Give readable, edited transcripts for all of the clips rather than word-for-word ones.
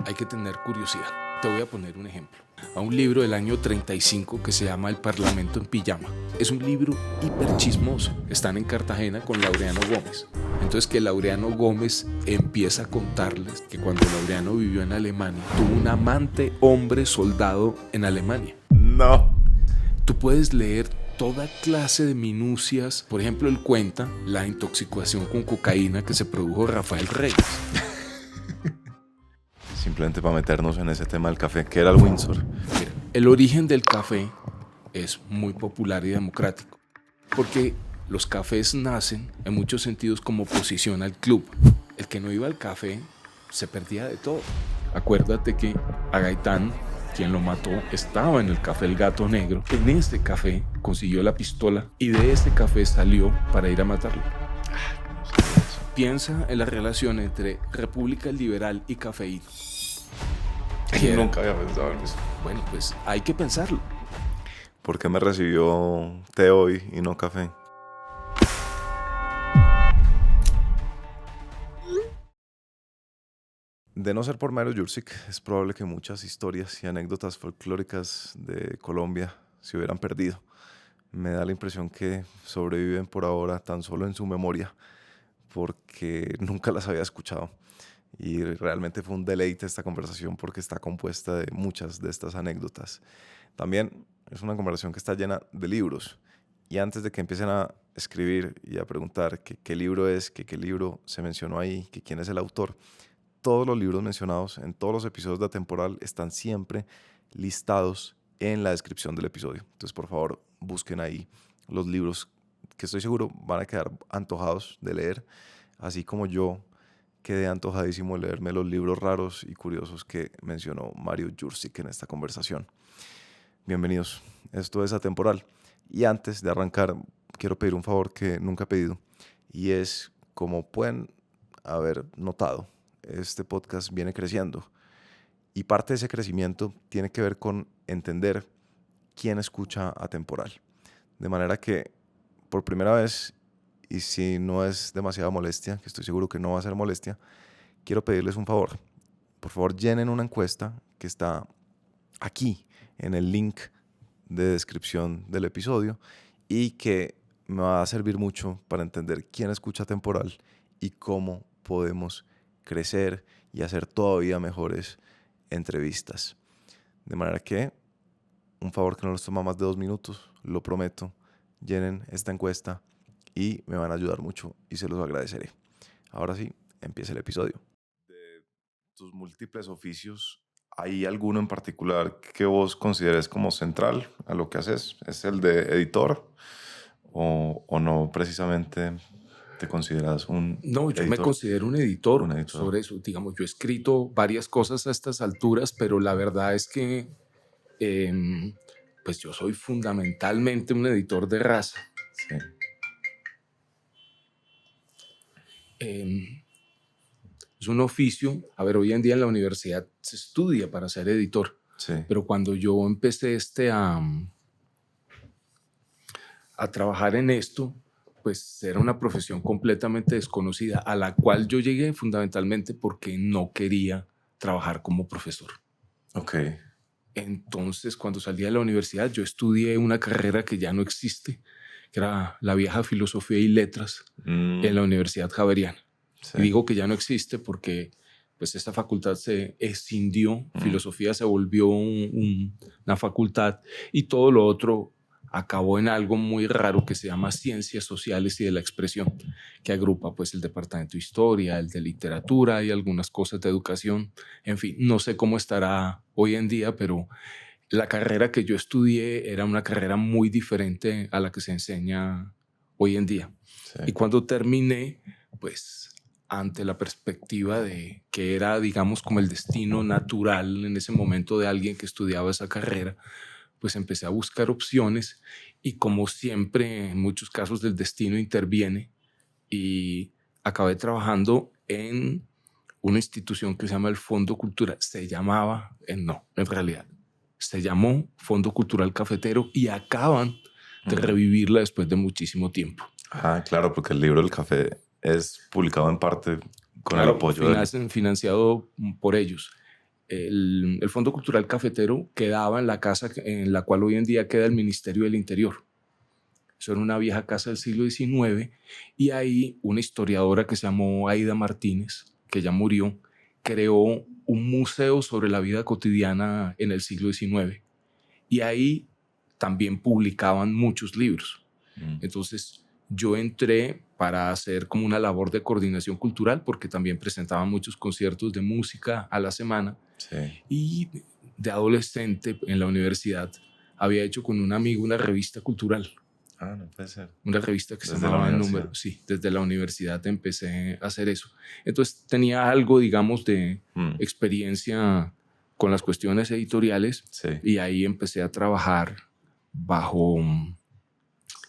hay que tener curiosidad. Te voy a poner un ejemplo. A un libro del año 35 que se llama El Parlamento en Pijama. Es un libro hiper chismoso. Están en Cartagena con Laureano Gómez. Entonces que Laureano Gómez empieza a contarles que cuando Laureano vivió en Alemania, tuvo un amante hombre soldado en Alemania. No. Tú puedes leer toda clase de minucias. Por ejemplo, él cuenta la intoxicación con cocaína que se produjo Rafael Reyes. Simplemente para meternos en ese tema del café, ¿qué era el Windsor? Mira, el origen del café es muy popular y democrático, porque los cafés nacen en muchos sentidos como oposición al club. El que no iba al café se perdía de todo. Acuérdate que a Gaitán, quien lo mató, estaba en el café El Gato Negro. En este café consiguió la pistola y de este café salió para ir a matarlo. Piensa en la relación entre República Liberal y cafeína. Nunca había pensado en eso. Bueno, pues hay que pensarlo. ¿Por qué me recibió té hoy y no café? De no ser por Mario Jurczyk, es probable que muchas historias y anécdotas folclóricas de Colombia se hubieran perdido. Me da la impresión que sobreviven por ahora tan solo en su memoria, porque nunca las había escuchado. Y realmente fue un deleite esta conversación porque está compuesta de muchas de estas anécdotas. También es una conversación que está llena de libros. Y antes de que empiecen a escribir y a preguntar qué libro es, qué libro se mencionó ahí, que quién es el autor, todos los libros mencionados en todos los episodios de Atemporal están siempre listados en la descripción del episodio. Entonces, por favor, busquen ahí los libros que estoy seguro van a quedar antojados de leer, así como yo quedé antojadísimo de leerme los libros raros y curiosos que mencionó Mario Jurczyk en esta conversación. Bienvenidos, esto es Atemporal. Y antes de arrancar, quiero pedir un favor que nunca he pedido, y es, como pueden haber notado, este podcast viene creciendo. Y parte de ese crecimiento tiene que ver con entender quién escucha Atemporal. De manera que, por primera vez, y si no es demasiada molestia, que estoy seguro que no va a ser molestia, quiero pedirles un favor. Por favor, llenen una encuesta que está aquí en el link de descripción del episodio y que me va a servir mucho para entender quién escucha Atemporal y cómo podemos crecer y hacer todavía mejores entrevistas. De manera que, un favor que no les toma más de 2 minutos, lo prometo, llenen esta encuesta y me van a ayudar mucho y se los agradeceré. Ahora sí, empieza el episodio. De tus múltiples oficios, ¿hay alguno en particular que vos consideres como central a lo que haces? ¿Es el de editor o no precisamente te consideras un No, yo editor? me considero un editor, Un editor. sobre eso. Digamos, yo he escrito varias cosas a estas alturas, pero la verdad es que pues yo soy fundamentalmente un editor de raza. Sí. Es un oficio. A ver, hoy en día en la universidad se estudia para ser editor, Sí. pero cuando yo empecé a trabajar en esto, pues era una profesión completamente desconocida, a la cual yo llegué fundamentalmente porque no quería trabajar como profesor. Ok. Entonces, cuando salí de la universidad, yo estudié una carrera que ya no existe, que era la vieja Filosofía y Letras en la Universidad Javeriana. Sí. Y digo que ya no existe porque pues esta facultad se escindió, filosofía se volvió una facultad y todo lo otro acabó en algo muy raro que se llama Ciencias Sociales y de la Expresión, que agrupa pues el departamento de Historia, el de Literatura y algunas cosas de Educación. En fin, no sé cómo estará hoy en día, pero la carrera que yo estudié era una carrera muy diferente a la que se enseña hoy en día. Sí. Y cuando terminé, pues ante la perspectiva de que era, digamos, como el destino natural en ese momento de alguien que estudiaba esa carrera, pues empecé a buscar opciones y, como siempre, en muchos casos el destino interviene y acabé trabajando en una institución que se llama el Fondo Cultural. Se llamaba, no, en realidad, se llamó Fondo Cultural Cafetero y acaban de revivirla después de muchísimo tiempo. Ah, claro, porque el libro del café es publicado en parte con el apoyo financiado por ellos. el Fondo Cultural Cafetero quedaba en la casa en la cual hoy en día queda el Ministerio del Interior. Eso era una vieja casa del siglo XIX y ahí una historiadora que se llamó Aida Martínez, que ya murió, creó un museo sobre la vida cotidiana en el siglo XIX y ahí también publicaban muchos libros. Entonces yo entré para hacer como una labor de coordinación cultural porque también presentaban muchos conciertos de música a la semana. Sí. Y de adolescente en la universidad había hecho con un amigo una revista cultural. No puede ser. Una revista que se Desde la llamaba El universidad. Número. Sí, desde la universidad empecé a hacer eso. Entonces tenía algo, digamos, de experiencia con las cuestiones editoriales. Sí. Y ahí empecé a trabajar bajo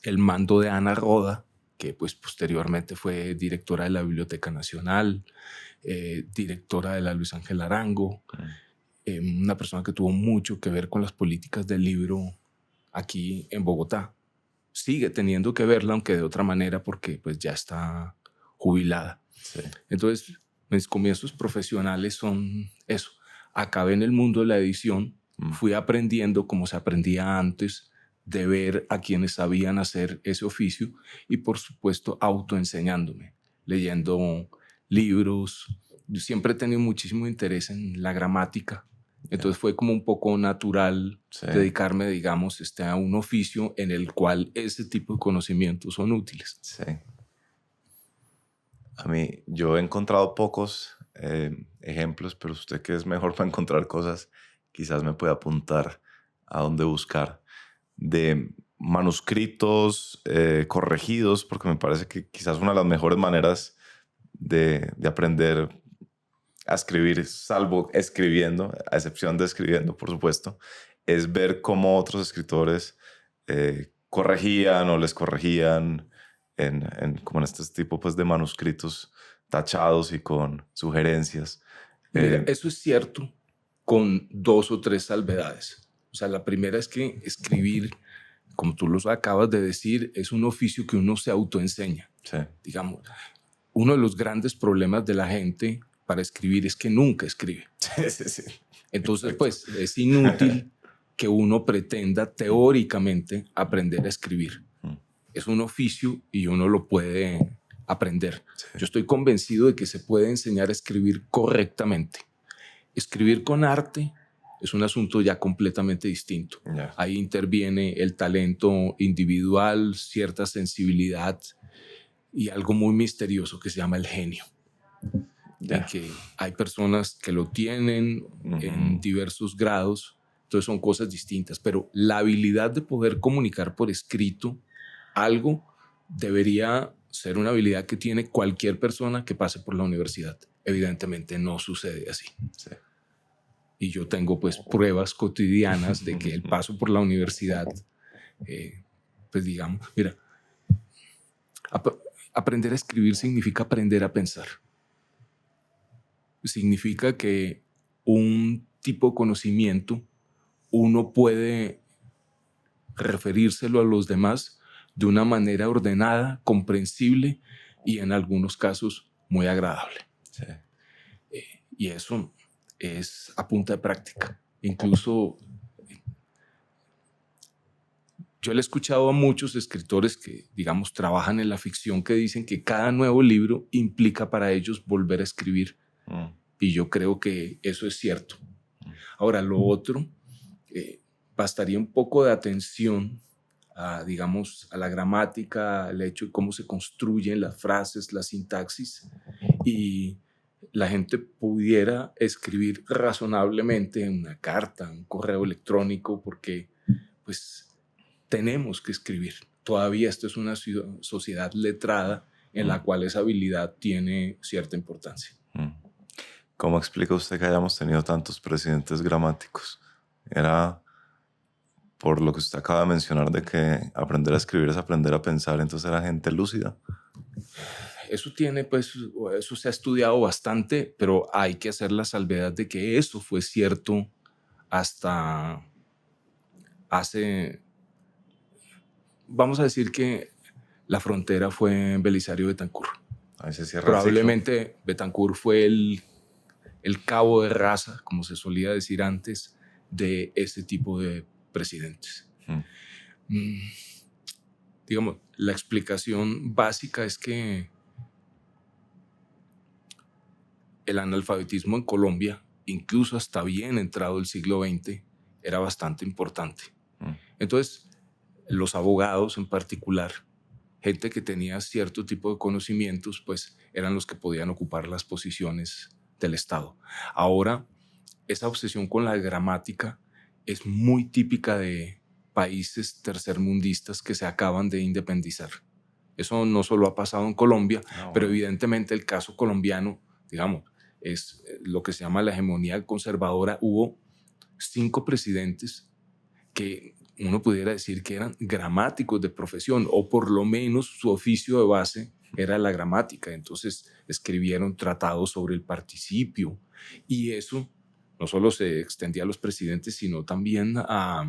el mando de Ana Roda, que pues posteriormente fue directora de la Biblioteca Nacional, directora de la Luis Ángel Arango, una persona que tuvo mucho que ver con las políticas del libro aquí en Bogotá. Sigue teniendo que verla, aunque de otra manera, porque pues ya está jubilada. Sí. Entonces, mis comienzos profesionales son eso. Acabé en el mundo de la edición, fui aprendiendo como se aprendía antes, de ver a quienes sabían hacer ese oficio y, por supuesto, autoenseñándome, leyendo libros. Yo siempre he tenido muchísimo interés en la gramática. Entonces fue como un poco natural dedicarme, digamos, a un oficio en el cual ese tipo de conocimientos son útiles. Sí. Yo he encontrado pocos ejemplos, pero usted que es mejor para encontrar cosas, quizás me puede apuntar a dónde buscar, de manuscritos corregidos, porque me parece que quizás una de las mejores maneras de aprender a escribir, salvo escribiendo, a excepción de escribiendo, por supuesto, es ver cómo otros escritores corregían o les corregían como en este tipo pues, de manuscritos tachados y con sugerencias. Mira, eso es cierto con 2 o 3 salvedades. O sea, la primera es que escribir, como tú lo acabas de decir, es un oficio que uno se autoenseña. Sí. Digamos, uno de los grandes problemas de la gente para escribir es que nunca escribe. Sí. Entonces, pues, es inútil que uno pretenda teóricamente aprender a escribir. Es un oficio y uno lo puede aprender. Sí. Yo estoy convencido de que se puede enseñar a escribir correctamente. Escribir con arte es un asunto ya completamente distinto. Yeah. Ahí interviene el talento individual, cierta sensibilidad y algo muy misterioso que se llama el genio. En que hay personas que lo tienen en diversos grados, entonces son cosas distintas, pero la habilidad de poder comunicar por escrito algo debería ser una habilidad que tiene cualquier persona que pase por la universidad. Evidentemente no sucede así. Sí. Y yo tengo pues pruebas cotidianas de que el paso por la universidad, pues digamos, mira, aprender a escribir significa aprender a pensar. Significa que un tipo de conocimiento uno puede referírselo a los demás de una manera ordenada, comprensible y en algunos casos muy agradable. Sí. Y eso es a punta de práctica. Incluso yo le he escuchado a muchos escritores que, digamos, trabajan en la ficción que dicen que cada nuevo libro implica para ellos volver a escribir. Y yo creo que eso es cierto. Ahora, lo otro, bastaría un poco de atención a, digamos, a la gramática, al hecho de cómo se construyen las frases, la sintaxis, y la gente pudiera escribir razonablemente una carta, un correo electrónico, porque pues tenemos que escribir. Todavía esto es una sociedad letrada en la cual esa habilidad tiene cierta importancia. ¿Cómo explica usted que hayamos tenido tantos presidentes gramáticos? Era por lo que usted acaba de mencionar de que aprender a escribir es aprender a pensar, entonces era gente lúcida. Eso eso se ha estudiado bastante, pero hay que hacer la salvedad de que eso fue cierto hasta hace, vamos a decir que la frontera fue en Belisario Betancur. Ahí se cierra Probablemente Betancur fue el el cabo de raza, como se solía decir antes, de ese tipo de presidentes. Mm. Mm, Digamos, la explicación básica es que el analfabetismo en Colombia, incluso hasta bien entrado el siglo XX, era bastante importante. Mm. Entonces, los abogados en particular, gente que tenía cierto tipo de conocimientos, pues eran los que podían ocupar las posiciones del Estado. Ahora, esa obsesión con la gramática es muy típica de países tercermundistas que se acaban de independizar. Eso no solo ha pasado en Colombia, pero Bueno. evidentemente el caso colombiano, digamos, es lo que se llama la hegemonía conservadora. Hubo 5 presidentes que uno pudiera decir que eran gramáticos de profesión, o por lo menos su oficio de base era la gramática. Entonces escribieron tratados sobre el participio, y eso no solo se extendía a los presidentes, sino también a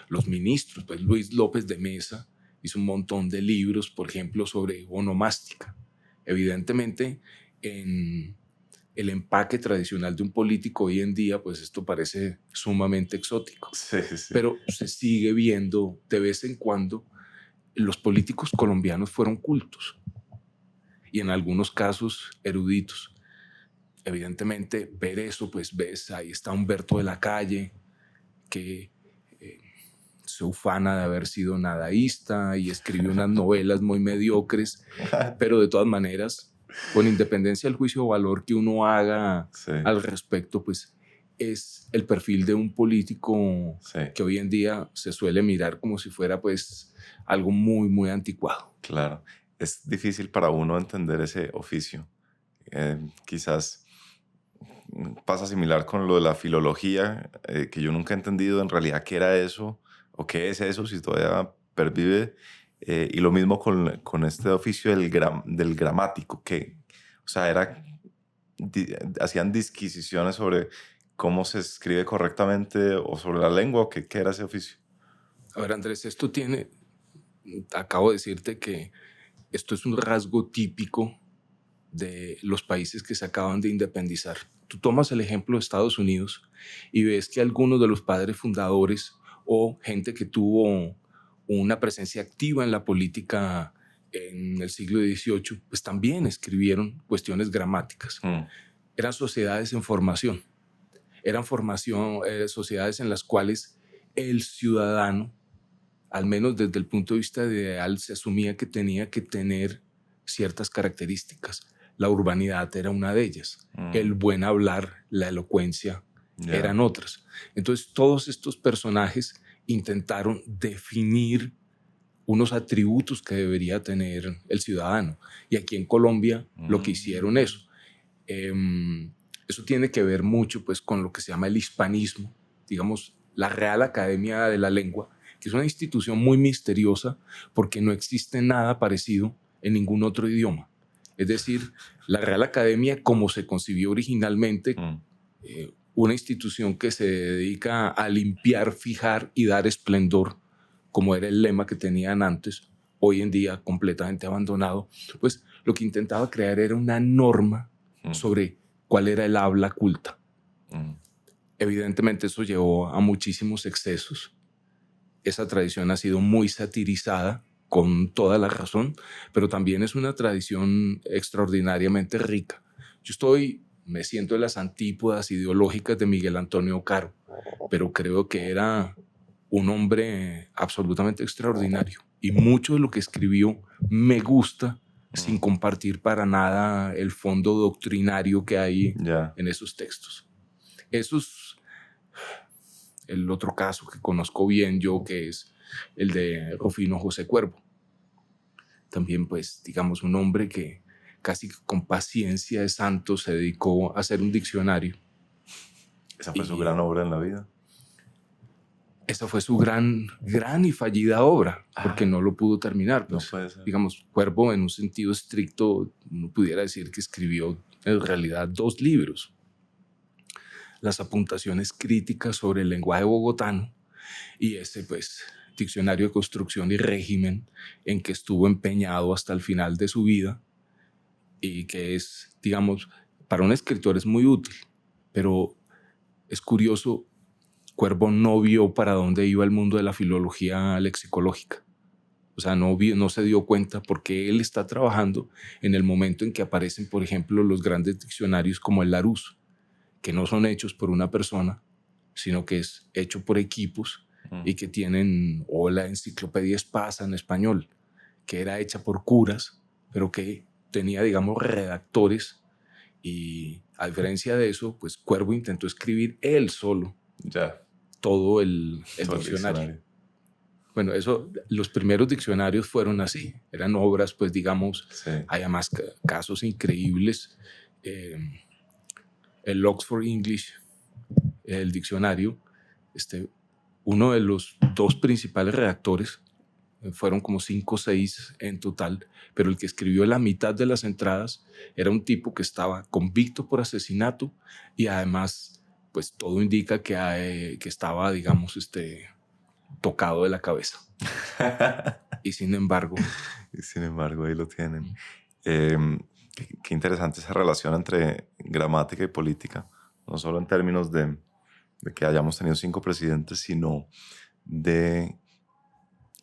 los ministros. Pues Luis López de Mesa hizo un montón de libros, por ejemplo, sobre onomástica. Evidentemente, en el empaque tradicional de un político hoy en día, pues esto parece sumamente exótico. Sí, sí. Pero se sigue viendo de vez en cuando. Los políticos colombianos fueron cultos y en algunos casos eruditos. Evidentemente, ver eso, pues ves, ahí está Humberto de la Calle, que se ufana de haber sido nadaísta y escribió unas novelas muy mediocres, pero de todas maneras, con independencia del juicio de valor que uno haga Sí, al respecto, pues es el perfil de un político sí, que hoy en día se suele mirar como si fuera pues algo muy, muy anticuado. claro. Es difícil para uno entender ese oficio. Quizás pasa similar con lo de la filología, que yo nunca he entendido en realidad qué era eso o qué es eso, si todavía pervive. Y lo mismo con este oficio del gramático, que, o sea, hacían disquisiciones sobre cómo se escribe correctamente o sobre la lengua, o qué era ese oficio. A ver, Andrés, acabo de decirte que esto es un rasgo típico de los países que se acaban de independizar. Tú tomas el ejemplo de Estados Unidos y ves que algunos de los padres fundadores o gente que tuvo una presencia activa en la política en el siglo XVIII, pues también escribieron cuestiones gramáticas. Mm. Eran sociedades en formación, sociedades en las cuales el ciudadano, al menos desde el punto de vista ideal, se asumía que tenía que tener ciertas características. La urbanidad era una de ellas. El buen hablar, la elocuencia, Ya. eran otras. Entonces, todos estos personajes intentaron definir unos atributos que debería tener el ciudadano. Y aquí en Colombia lo que hicieron eso. Eso tiene que ver mucho pues, con lo que se llama el hispanismo, digamos, la Real Academia de la Lengua, que es una institución muy misteriosa porque no existe nada parecido en ningún otro idioma. Es decir, la Real Academia, como se concibió originalmente, una institución que se dedica a limpiar, fijar y dar esplendor, como era el lema que tenían antes, hoy en día completamente abandonado, pues lo que intentaba crear era una norma sobre cuál era el habla culta. Evidentemente eso llevó a muchísimos excesos. Esa tradición ha sido muy satirizada, con toda la razón, pero también es una tradición extraordinariamente rica. Me siento en las antípodas ideológicas de Miguel Antonio Caro, pero creo que era un hombre absolutamente extraordinario. Y mucho de lo que escribió me gusta, sin compartir para nada el fondo doctrinario que hay Ya. en esos textos. Eso es el otro caso que conozco bien yo, que es el de Rufino José Cuervo. También, pues, digamos, un hombre que casi con paciencia de santo se dedicó a hacer un diccionario. Esa fue su Y gran obra en la vida. esa fue su gran y fallida obra, porque no lo pudo terminar. No Pues, puede ser. digamos, Cuervo, en un sentido estricto, uno pudiera decir que escribió en realidad 2 libros. Las apuntaciones críticas sobre el lenguaje bogotano y ese, pues, diccionario de construcción y régimen, en que estuvo empeñado hasta el final de su vida y que es, digamos, para un escritor es muy útil, pero es curioso, Cuervo no vio para dónde iba el mundo de la filología lexicológica. O sea, no se dio cuenta porque él está trabajando en el momento en que aparecen, por ejemplo, los grandes diccionarios como el Larousse, que no son hechos por una persona, sino que es hecho por equipos y que tienen, o la enciclopedia Espasa en español, que era hecha por curas, pero que tenía, digamos, redactores. Y a diferencia de eso, pues Cuervo intentó escribir él solo Ya, todo el todo el diccionario. diccionario. Bueno, los primeros diccionarios fueron así, eran obras, pues digamos, Sí. hay además casos increíbles. El Oxford English, el diccionario, uno de los dos principales redactores, fueron como 5 o 6 en total, pero el que escribió la mitad de las entradas era un tipo que estaba convicto por asesinato y además, pues todo indica que estaba, digamos, tocado de la cabeza. Y sin embargo... Y sin embargo, ahí lo tienen. Qué interesante esa relación entre gramática y política, no solo en términos de que hayamos tenido 5 presidentes, sino de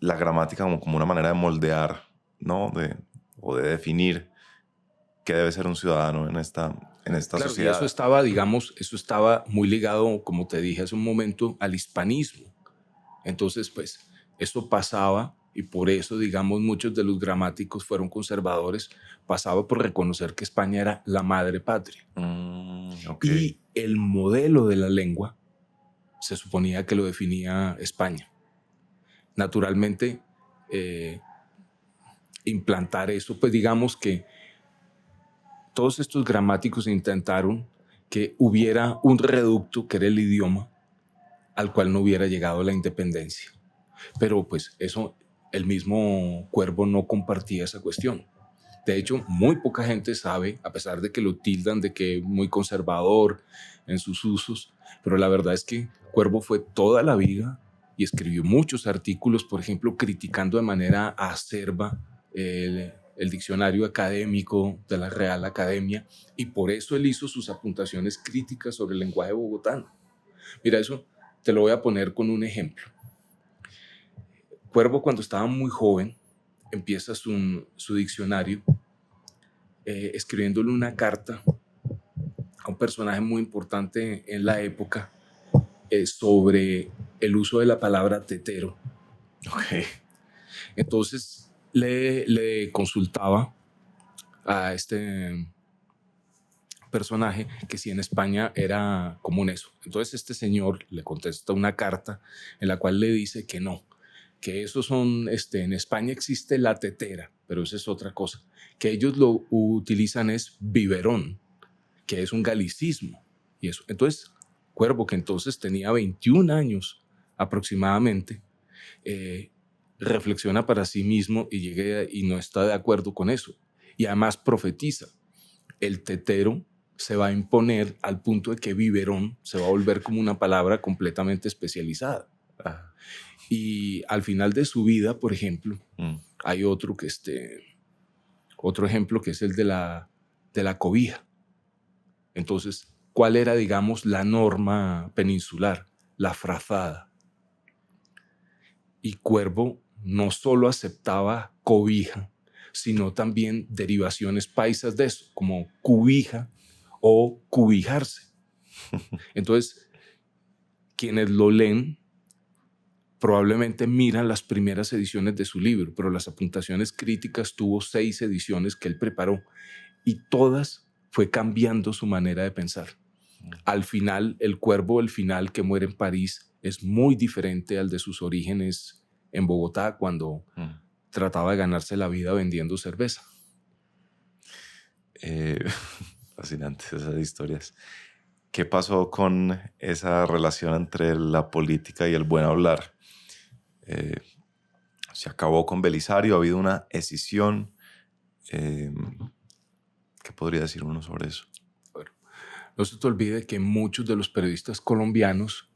la gramática como una manera de moldear, ¿no? O de definir qué debe ser un ciudadano en esta Claro, sociedad. y eso estaba, digamos, eso estaba muy ligado, como te dije hace un momento, al hispanismo. Entonces, pues, eso pasaba, y por eso, digamos, muchos de los gramáticos fueron conservadores, pasaba por reconocer que España era la madre patria. Okay. Y el modelo de la lengua se suponía que lo definía España. Naturalmente, implantar eso, pues digamos que todos estos gramáticos intentaron que hubiera un reducto que era el idioma al cual no hubiera llegado la independencia. Pero pues eso, el mismo Cuervo no compartía esa cuestión. De hecho, muy poca gente sabe, a pesar de que lo tildan de que es muy conservador en sus usos, pero la verdad es que Cuervo fue toda la vida y escribió muchos artículos, por ejemplo, criticando de manera acerba el diccionario académico de la Real Academia, y por eso él hizo sus apuntaciones críticas sobre el lenguaje bogotano. Mira, eso te lo voy a poner con un ejemplo. Cuervo, cuando estaba muy joven, empieza su diccionario escribiéndole una carta a un personaje muy importante en la época sobre el uso de la palabra tetero. Okay. Entonces le consultaba a este personaje que si en España era común eso. Entonces este señor le contesta una carta en la cual le dice que no, que eso son, en España existe la tetera, pero eso es otra cosa, que ellos lo utilizan es biberón, que es un galicismo, y eso. Entonces, Cuervo, que entonces tenía 21 años aproximadamente, reflexiona para sí mismo y llega y no está de acuerdo con eso. Y además profetiza, el tetero se va a imponer al punto de que biberón se va a volver como una palabra completamente especializada. Ah. Y al final de su vida, por ejemplo, hay otro ejemplo que es el de la cobija. Entonces, ¿cuál era, digamos, la norma peninsular? La frazada. Y Cuervo no solo aceptaba cobija, sino también derivaciones paisas de eso, como cubija o cubijarse. Entonces, quienes lo leen probablemente miran las primeras ediciones de su libro, pero las apuntaciones críticas tuvo 6 ediciones que él preparó y todas fue cambiando su manera de pensar. Al final, el Cuervo, el final que muere en París, es muy diferente al de sus orígenes en Bogotá, cuando trataba de ganarse la vida vendiendo cerveza. Fascinantes esas historias. ¿Qué pasó con esa relación entre la política y el buen hablar? Se acabó con Belisario, ha habido una escisión. ¿Qué podría decir uno sobre eso? Bueno, no se te olvide que muchos de los periodistas colombianos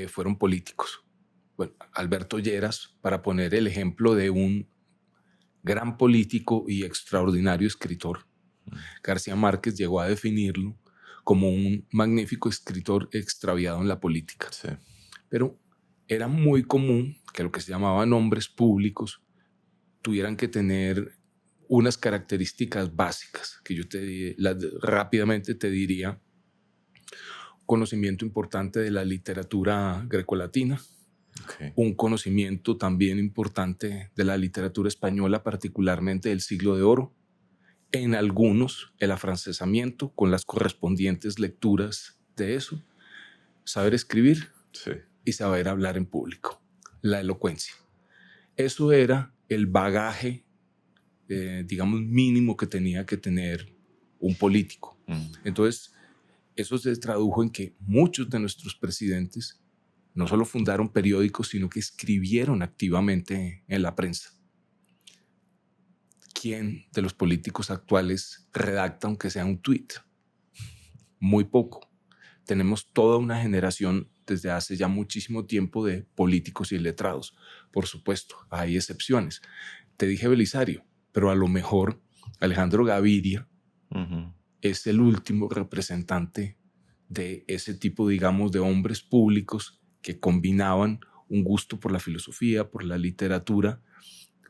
fueron políticos. Bueno, Alberto Lleras, para poner el ejemplo de un gran político y extraordinario escritor, García Márquez llegó a definirlo como un magnífico escritor extraviado en la política. Sí. Pero era muy común que lo que se llamaban hombres públicos tuvieran que tener unas características básicas que yo rápidamente te diría: conocimiento importante de la literatura grecolatina, Okay. un conocimiento también importante de la literatura española, particularmente del Siglo de Oro, en algunos el afrancesamiento con las correspondientes lecturas de eso, saber escribir Sí. y saber hablar en público, la elocuencia. Eso era el bagaje, digamos, mínimo que tenía que tener un político. Entonces, eso se tradujo en que muchos de nuestros presidentes no solo fundaron periódicos, sino que escribieron activamente en la prensa. ¿Quién de los políticos actuales redacta aunque sea un tuit? Muy poco. Tenemos toda una generación desde hace ya muchísimo tiempo de políticos y letrados. Por supuesto, hay excepciones. Te dije Belisario, pero a lo mejor Alejandro Gaviria es el último representante de ese tipo, digamos, de hombres públicos que combinaban un gusto por la filosofía, por la literatura,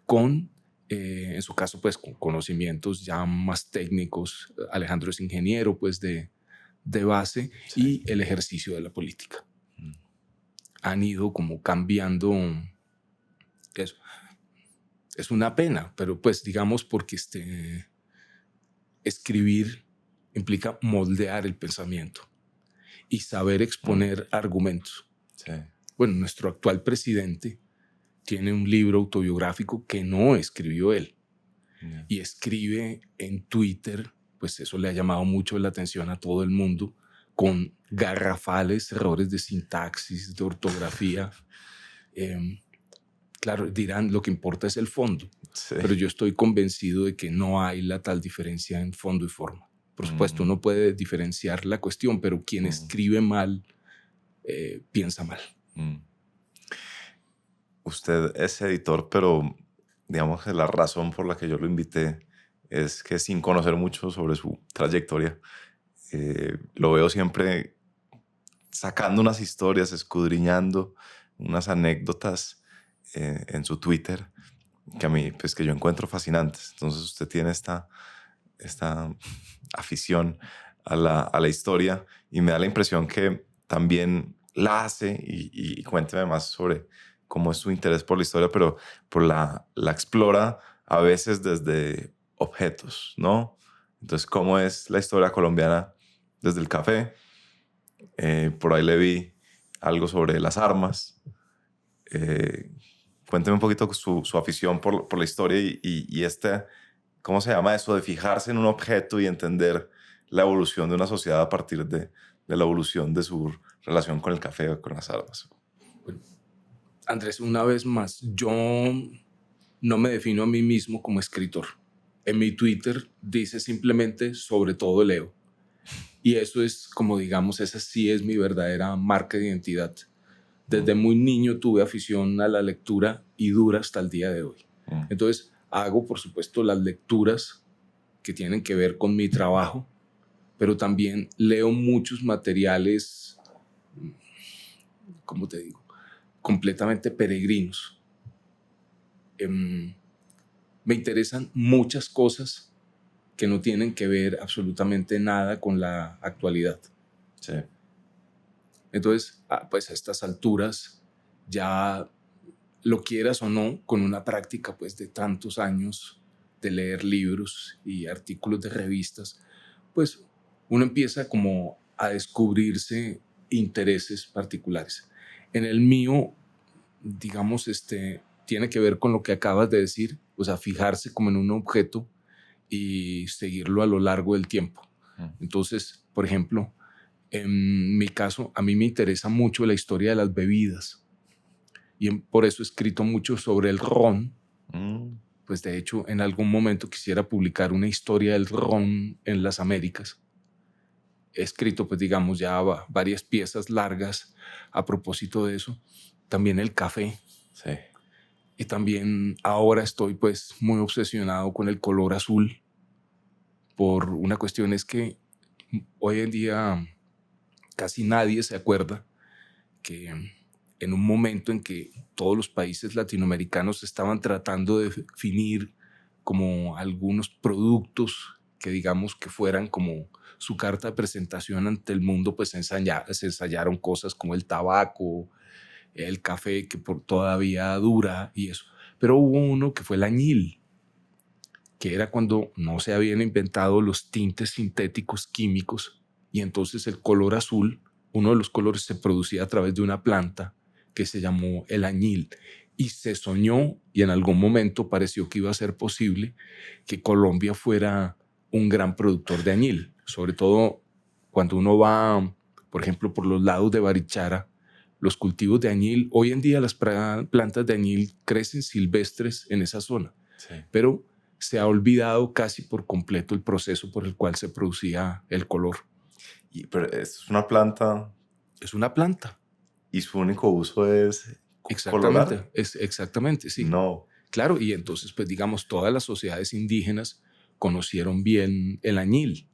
con, en su caso, pues con conocimientos ya más técnicos. Alejandro es ingeniero, pues de base, Sí. y el ejercicio de la política. Han ido como cambiando eso. Es una pena, pero pues digamos porque escribir implica moldear el pensamiento y saber exponer argumentos. Sí. Bueno, nuestro actual presidente tiene un libro autobiográfico que no escribió él. Yeah. Y escribe en Twitter, pues eso le ha llamado mucho la atención a todo el mundo, con garrafales errores de sintaxis, de ortografía. Claro, dirán, lo que importa es el fondo, Sí. pero yo estoy convencido de que no hay la tal diferencia en fondo y forma. Por supuesto, uno puede diferenciar la cuestión, pero quien escribe mal, piensa mal. Usted es editor, pero digamos que la razón por la que yo lo invité es que, sin conocer mucho sobre su trayectoria, lo veo siempre sacando unas historias, escudriñando unas anécdotas en su Twitter que a mí, pues, que yo encuentro fascinantes. Entonces usted tiene esta afición a la historia, y me da la impresión que también la hace, y cuénteme más sobre cómo es su interés por la historia, pero la explora a veces desde objetos, ¿no? Entonces, ¿cómo es la historia colombiana desde el café? Por ahí le vi algo sobre las armas. Cuénteme un poquito su afición por la historia y ¿cómo se llama eso? De fijarse en un objeto y entender la evolución de una sociedad a partir de la evolución de su relación con el café o con las armas. Andrés, una vez más, yo no me defino a mí mismo como escritor. En mi Twitter dice simplemente sobre todo leo. Y eso es como, digamos, esa sí es mi verdadera marca de identidad. Desde muy niño tuve afición a la lectura y dura hasta el día de hoy. Entonces hago, por supuesto, las lecturas que tienen que ver con mi trabajo, pero también leo muchos materiales, ¿cómo te digo?, completamente peregrinos. Me interesan muchas cosas que no tienen que ver absolutamente nada con la actualidad. Sí. Entonces, pues a estas alturas, ya lo quieras o no, con una práctica pues de tantos años de leer libros y artículos de revistas, pues uno empieza como a descubrirse intereses particulares. En el mío, digamos, tiene que ver con lo que acabas de decir, o sea, fijarse como en un objeto y seguirlo a lo largo del tiempo. Entonces, por ejemplo, en mi caso, a mí me interesa mucho la historia de las bebidas y por eso he escrito mucho sobre el ron. Pues de hecho, en algún momento quisiera publicar una historia del ron en las Américas. He escrito, pues digamos, ya varias piezas largas a propósito de eso. También el café. Sí. Y también ahora estoy pues muy obsesionado con el color azul, por una cuestión es que hoy en día casi nadie se acuerda que en un momento en que todos los países latinoamericanos estaban tratando de definir como algunos productos que digamos que fueran como su carta de presentación ante el mundo, pues se ensayaron cosas como el tabaco, el café que todavía dura y eso. Pero hubo uno que fue el añil, que era cuando no se habían inventado los tintes sintéticos químicos y entonces el color azul, uno de los colores se producía a través de una planta que se llamó el añil y se soñó y en algún momento pareció que iba a ser posible que Colombia fuera un gran productor de añil, sobre todo cuando uno va, por ejemplo, por los lados de Barichara, los cultivos de añil, hoy en día las plantas de añil crecen silvestres en esa zona, Sí. pero se ha olvidado casi por completo el proceso por el cual se producía el color. Pero es una planta Es una planta. y su único uso es Exactamente, colorar. exactamente, sí. No. Claro, y entonces, pues digamos, todas las sociedades indígenas conocieron bien el añil.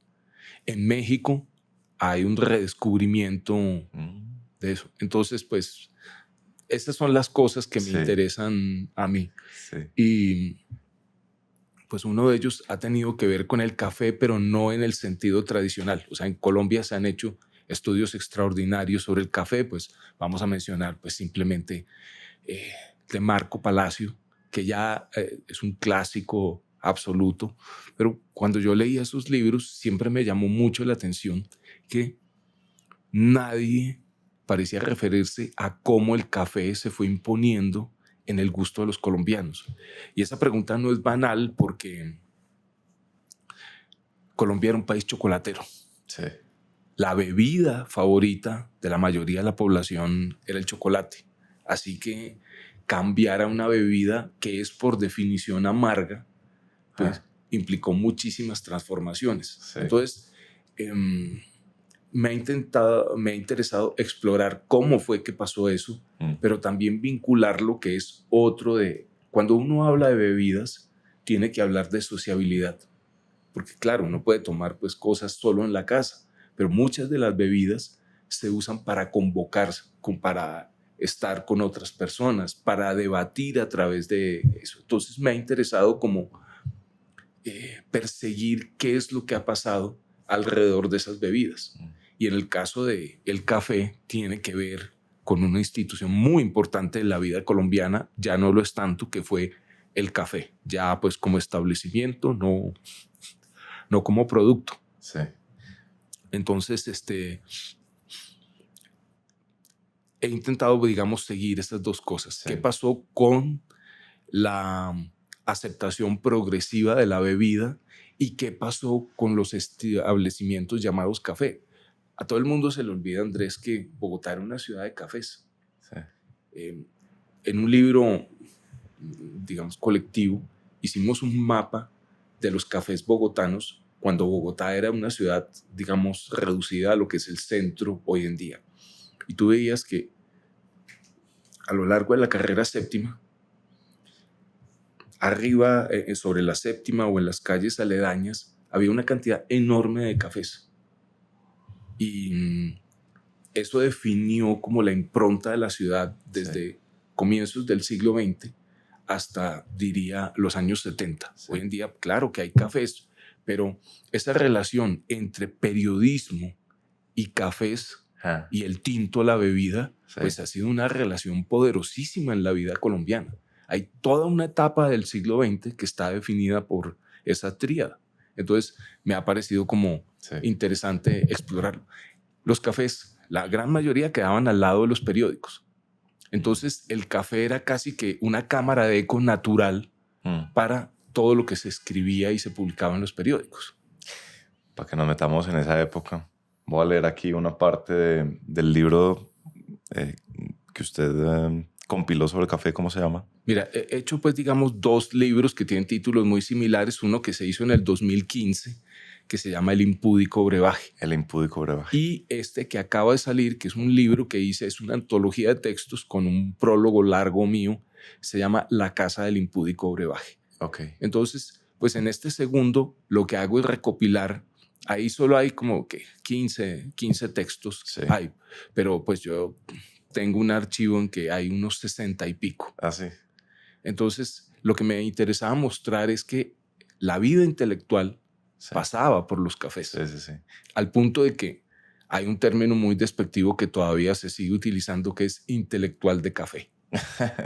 En México hay un redescubrimiento de eso. Entonces, pues, esas son las cosas que me Sí. interesan a mí. Sí. Y pues uno de ellos ha tenido que ver con el café, pero no en el sentido tradicional. O sea, en Colombia se han hecho estudios extraordinarios sobre el café, pues vamos a mencionar pues simplemente de Marco Palacio, que ya es un clásico absoluto, pero cuando yo leía esos libros siempre me llamó mucho la atención que nadie parecía referirse a cómo el café se fue imponiendo en el gusto de los colombianos. Y esa pregunta no es banal porque Colombia era un país chocolatero. Sí. La bebida favorita de la mayoría de la población era el chocolate. Así que cambiar a una bebida que es por definición amarga, pues implicó muchísimas transformaciones. Sí. Entonces, me ha interesado explorar cómo fue que pasó eso, pero también vincular lo que es otro de... Cuando uno habla de bebidas, tiene que hablar de sociabilidad. Porque claro, uno puede tomar pues cosas solo en la casa, pero muchas de las bebidas se usan para convocarse, para estar con otras personas, para debatir a través de eso. Entonces me ha interesado como perseguir qué es lo que ha pasado alrededor de esas bebidas. Y en el caso del café tiene que ver con una institución muy importante en la vida colombiana, ya no lo es tanto, que fue el café, ya pues como establecimiento, no como producto. Sí. Entonces, he intentado, digamos, seguir estas dos cosas. Sí. ¿Qué pasó con la aceptación progresiva de la bebida y qué pasó con los establecimientos llamados café? A todo el mundo se le olvida, Andrés, que Bogotá era una ciudad de cafés. Sí. En un libro, digamos, colectivo, hicimos un mapa de los cafés bogotanos cuando Bogotá era una ciudad, digamos, reducida a lo que es el centro hoy en día. Y tú veías que a lo largo de la carrera séptima, arriba, sobre la séptima o en las calles aledañas, había una cantidad enorme de cafés. Y eso definió como la impronta de la ciudad desde comienzos del siglo XX hasta, diría, los años 70. Sí. Hoy en día, claro que hay cafés, pero esa relación entre periodismo y cafés y el tinto, la bebida, pues ha sido una relación poderosísima en la vida colombiana. Hay toda una etapa del siglo XX que está definida por esa tríada. Entonces, me ha parecido como interesante explorarlo. Los cafés, la gran mayoría quedaban al lado de los periódicos. Entonces, el café era casi que una cámara de eco natural para todo lo que se escribía y se publicaba en los periódicos. Para que nos metamos en esa época, voy a leer aquí una parte del libro que usted compiló sobre el café. ¿Cómo se llama? Mira, he hecho pues digamos dos libros que tienen títulos muy similares. Uno que se hizo en el 2015, que se llama El Impúdico Brebaje. El Impúdico Brebaje. Y este que acaba de salir, que es un libro que hice, es una antología de textos con un prólogo largo mío, se llama La Casa del Impúdico Brebaje. Okay. Entonces, Pues en este segundo lo que hago es recopilar. Ahí solo hay como que 15 textos, Sí. hay, pero pues yo tengo un archivo en que hay unos 60 y pico. Ah, sí. Entonces, lo que me interesaba mostrar es que la vida intelectual Sí. pasaba por los cafés, Sí. al punto de que hay un término muy despectivo que todavía se sigue utilizando, que es intelectual de café.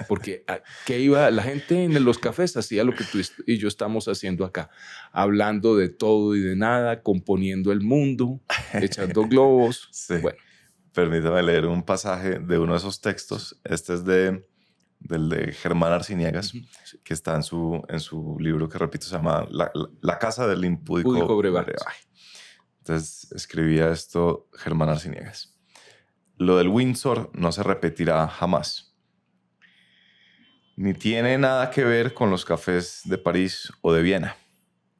Porque ¿qué iba? La gente en los cafés hacía lo que tú y yo estamos haciendo acá, hablando de todo y de nada, componiendo el mundo, echando globos. Sí. Bueno, Permítame leer un pasaje de uno de esos textos. Este es del de Germán Arciniegas, sí. que está en su libro que, repito, se llama La casa del Púdico impúdico brebaje. brebaje. Entonces escribía esto Germán Arciniegas. Lo del Windsor no se repetirá jamás. Ni tiene nada que ver con los cafés de París o de Viena.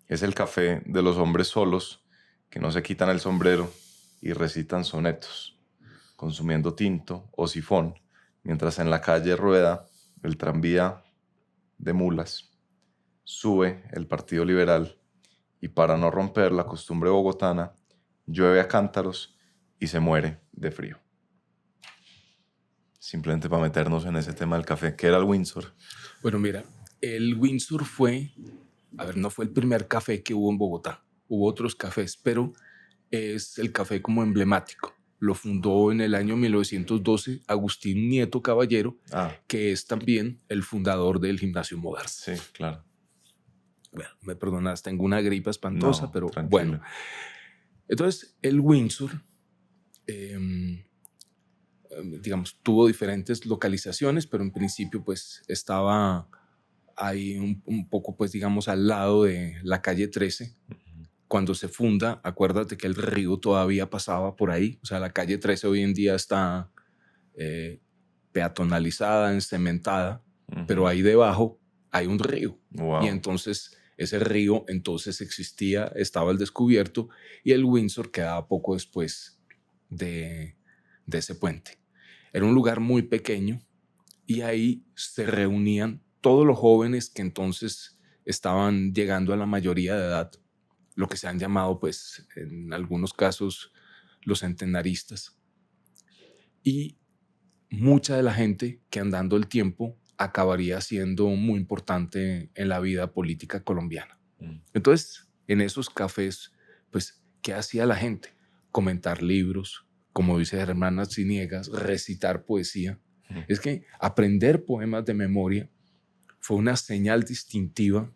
Es el café de los hombres solos que no se quitan el sombrero y recitan sonetos, consumiendo tinto o sifón, mientras en la calle rueda el tranvía de mulas, sube el Partido Liberal y, para no romper la costumbre bogotana, llueve a cántaros y se muere de frío. Simplemente para meternos en ese tema del café. ¿Qué era el Windsor? Bueno, mira, el Windsor no fue el primer café que hubo en Bogotá. Hubo otros cafés, pero es el café como emblemático. Lo fundó en el año 1912 Agustín Nieto Caballero, que es también el fundador del Gimnasio Moderno. Sí, claro. Bueno, me perdonas, tengo una gripa espantosa, pero tranquilo. bueno. Entonces, el Windsor, digamos, tuvo diferentes localizaciones, pero en principio pues estaba ahí un poco, pues digamos, al lado de la calle 13. Cuando se funda, acuérdate que el río todavía pasaba por ahí. O sea, la calle 13 hoy en día está peatonalizada, encementada, pero ahí debajo hay un río. Wow. Y entonces ese río entonces existía, estaba al descubierto, y el Windsor quedaba poco después de ese puente. Era un lugar muy pequeño y ahí se reunían todos los jóvenes que entonces estaban llegando a la mayoría de edad, lo que se han llamado, pues, en algunos casos, los centenaristas. Y mucha de la gente que, andando el tiempo, acabaría siendo muy importante en la vida política colombiana. Entonces, en esos cafés, pues, ¿qué hacía la gente? Comentar libros, como dice Germán Arciniegas, recitar poesía. Es que aprender poemas de memoria fue una señal distintiva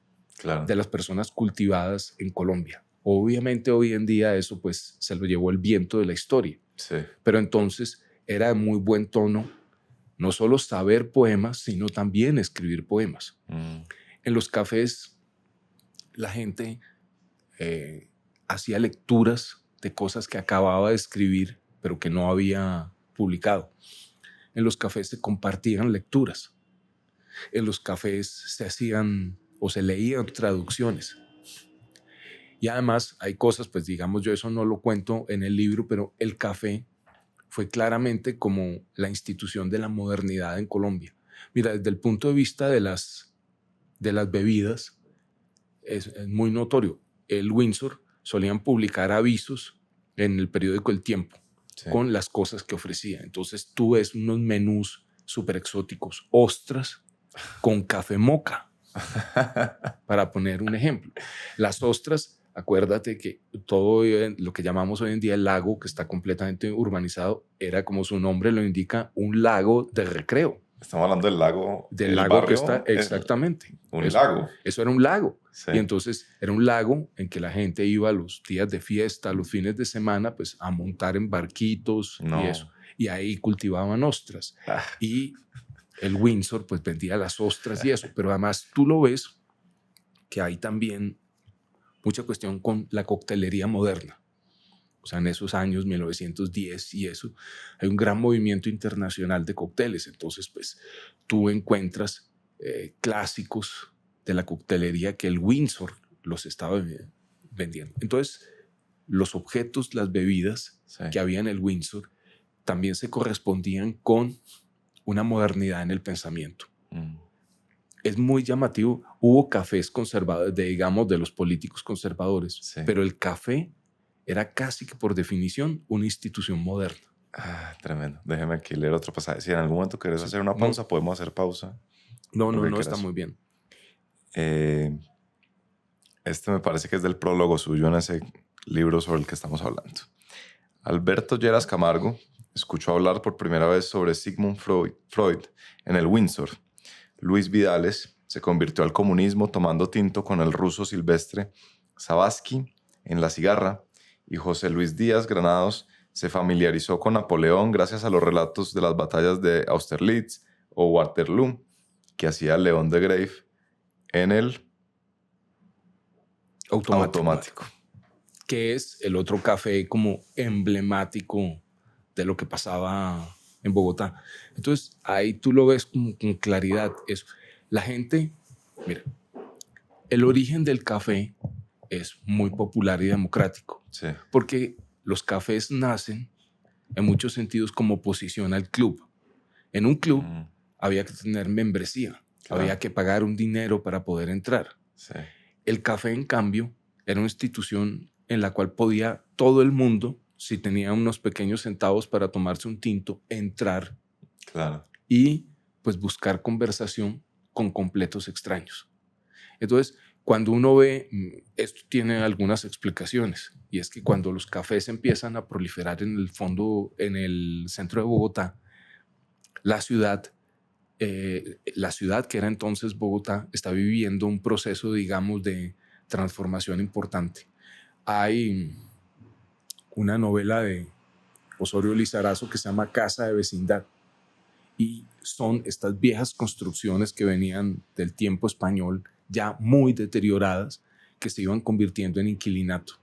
de las personas cultivadas en Colombia. Obviamente hoy en día eso pues se lo llevó el viento de la historia. Sí. Pero entonces era de muy buen tono no solo saber poemas, sino también escribir poemas. En los cafés la gente hacía lecturas de cosas que acababa de escribir, pero que no había publicado. En los cafés se compartían lecturas. En los cafés se hacían o se leían traducciones. Y además hay cosas, pues digamos, yo eso no lo cuento en el libro, pero el café fue claramente como la institución de la modernidad en Colombia. Mira, desde el punto de vista de las bebidas, es muy notorio. El Windsor solían publicar avisos en el periódico El Tiempo, sí, con las cosas que ofrecía. Entonces tú ves unos menús súper exóticos, ostras con café moca, para poner un ejemplo. Las ostras, acuérdate que todo lo que llamamos hoy en día el lago, que está completamente urbanizado, era, como su nombre lo indica, un lago de recreo. Estamos hablando del lago. Del lago que está, exactamente. Lago. Eso era un lago. Sí. Y entonces era un lago en que la gente iba los días de fiesta, los fines de semana, pues a montar en barquitos y eso. Y ahí cultivaban ostras. Y el Windsor pues vendía las ostras y eso. Pero además tú lo ves que hay también mucha cuestión con la coctelería moderna. O sea, en esos años 1910 y eso, hay un gran movimiento internacional de cócteles. Entonces, pues, tú encuentras clásicos de la coctelería que el Windsor los estaba vendiendo. Entonces, los objetos, las bebidas, sí, que había en el Windsor también se correspondían con una modernidad en el pensamiento. es muy llamativo. Hubo cafés conservadores, digamos, de los políticos conservadores, Sí. pero el café era casi que por definición una institución moderna. Tremendo. Déjeme aquí leer otro pasaje. Si en algún momento quieres Sí. hacer una No, pausa, podemos hacer pausa. no, Lo que está quieras. muy bien. Este me parece que es del prólogo suyo en ese libro sobre el que estamos hablando. Alberto Lleras Camargo escuchó hablar por primera vez sobre Sigmund Freud en el Windsor. Luis Vidales se convirtió al comunismo tomando tinto con el ruso Silvestre Sabatsky en La Cigarra, y José Luis Díaz Granados se familiarizó con Napoleón gracias a los relatos de las batallas de Austerlitz o Waterloo que hacía León de Grave en el Automático. Que es el otro café como emblemático de lo que pasaba en Bogotá. Entonces, ahí tú lo ves con claridad. Eso. La gente, mira, el origen del café es muy popular y democrático, Sí. porque los cafés nacen en muchos sentidos como oposición al club. En un club había que tener membresía, Claro. había que pagar un dinero para poder entrar. Sí. El café, en cambio, era una institución en la cual podía todo el mundo, si tenía unos pequeños centavos para tomarse un tinto, entrar Claro. y pues buscar conversación con completos extraños. Entonces, cuando uno ve, esto tiene algunas explicaciones, y es que cuando los cafés empiezan a proliferar en el fondo, en el centro de Bogotá, la ciudad que era entonces Bogotá está viviendo un proceso, digamos, de transformación importante. Hay una novela de Osorio Lizarazo que se llama Casa de Vecindad, y son estas viejas construcciones que venían del tiempo español ya muy deterioradas, que se iban convirtiendo en inquilinato,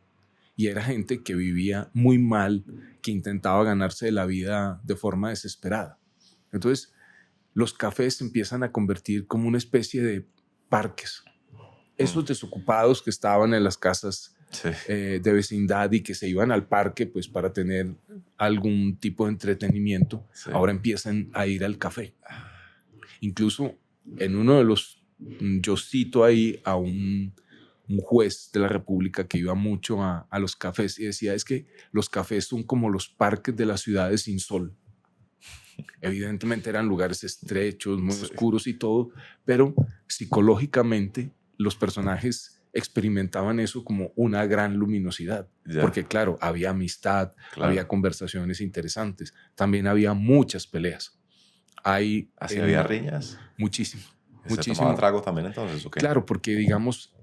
y era gente que vivía muy mal, que intentaba ganarse la vida de forma desesperada. Entonces los cafés se empiezan a convertir como una especie de parques. Esos desocupados que estaban en las casas Sí. de vecindad y que se iban al parque pues para tener algún tipo de entretenimiento, Sí. ahora empiezan a ir al café. Incluso en uno de los, yo cito ahí a un juez de la República que iba mucho a los cafés y decía, es que los cafés son como los parques de las ciudades sin sol. Evidentemente eran lugares estrechos, muy oscuros y todo, pero psicológicamente los personajes experimentaban eso como una gran luminosidad. Porque claro, había amistad, había conversaciones interesantes, también había muchas peleas. ¿Había riñas? Muchísimo. ¿Se tomaba trago también entonces? ¿Okay? Claro, porque digamos,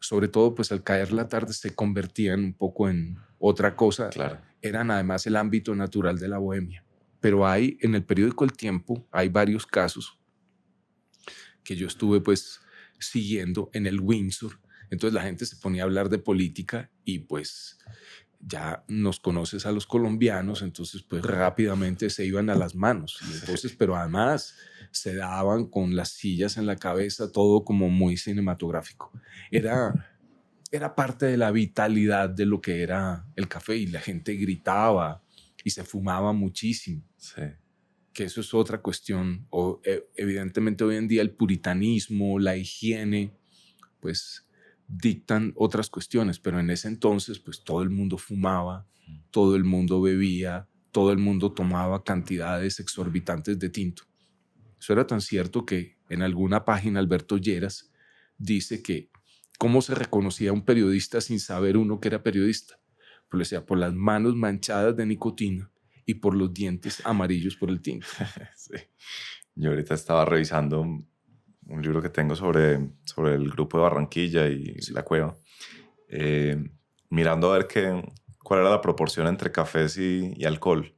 sobre todo pues al caer la tarde se convertían un poco en otra cosa. Claro. Eran además el ámbito natural de la bohemia. Pero en el periódico El Tiempo hay varios casos que yo estuve pues siguiendo en el Windsor. Entonces la gente se ponía a hablar de política y pues ya nos conoces a los colombianos, entonces pues rápidamente se iban a las manos. Y entonces, pero además se daban con las sillas en la cabeza, todo como muy cinematográfico. Era parte de la vitalidad de lo que era el café, y la gente gritaba y se fumaba muchísimo. Sí. Que eso es otra cuestión. Evidentemente hoy en día el puritanismo, la higiene, pues dictan otras cuestiones, pero en ese entonces pues todo el mundo fumaba, todo el mundo bebía, todo el mundo tomaba cantidades exorbitantes de tinto. Eso era tan cierto que en alguna página Alberto Lleras dice que cómo se reconocía a un periodista sin saber uno que era periodista. Pues decía, por las manos manchadas de nicotina y por los dientes amarillos por el tinto. Sí. Yo ahorita estaba revisando un libro que tengo sobre el grupo de Barranquilla y la cueva, mirando a ver cuál era la proporción entre cafés y alcohol.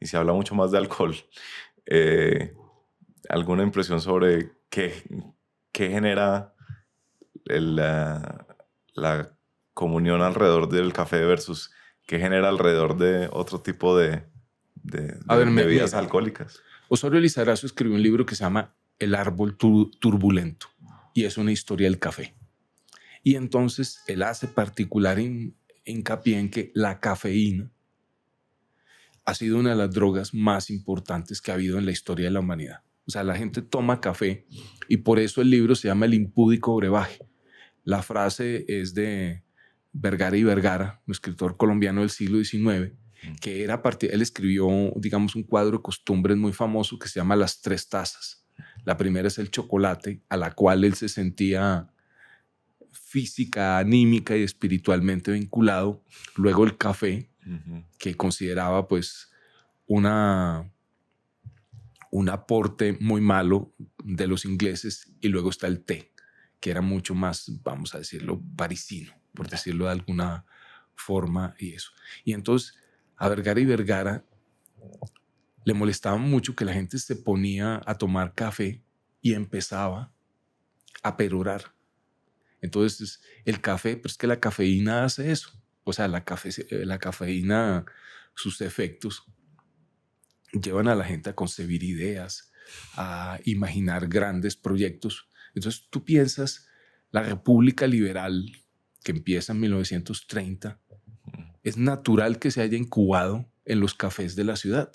Y se habla mucho más de alcohol. ¿Alguna impresión sobre qué genera la comunión alrededor del café versus qué genera alrededor de otro tipo de bebidas alcohólicas? Osorio Lizarazo escribió un libro que se llama El árbol turbulento, y es una historia del café. Y entonces él hace particular hincapié en que la cafeína ha sido una de las drogas más importantes que ha habido en la historia de la humanidad. O sea, la gente toma café y por eso el libro se llama El impúdico brebaje. La frase es de Vergara y Vergara, un escritor colombiano del siglo XIX, que era él escribió, digamos, un cuadro de costumbres muy famoso que se llama Las Tres Tazas. La primera es el chocolate, a la cual él se sentía física, anímica y espiritualmente vinculado. Luego el café, que consideraba pues un aporte muy malo de los ingleses, y luego está el té, que era mucho más, vamos a decirlo, parisino, por decirlo de alguna forma, y eso. Y entonces a Vergara y Vergara le molestaba mucho que la gente se ponía a tomar café y empezaba a perorar. Entonces el café, pues que la cafeína hace eso. O sea, la cafeína, sus efectos llevan a la gente a concebir ideas, a imaginar grandes proyectos. Entonces tú piensas, la República Liberal que empieza en 1930, es natural que se haya incubado en los cafés de la ciudad,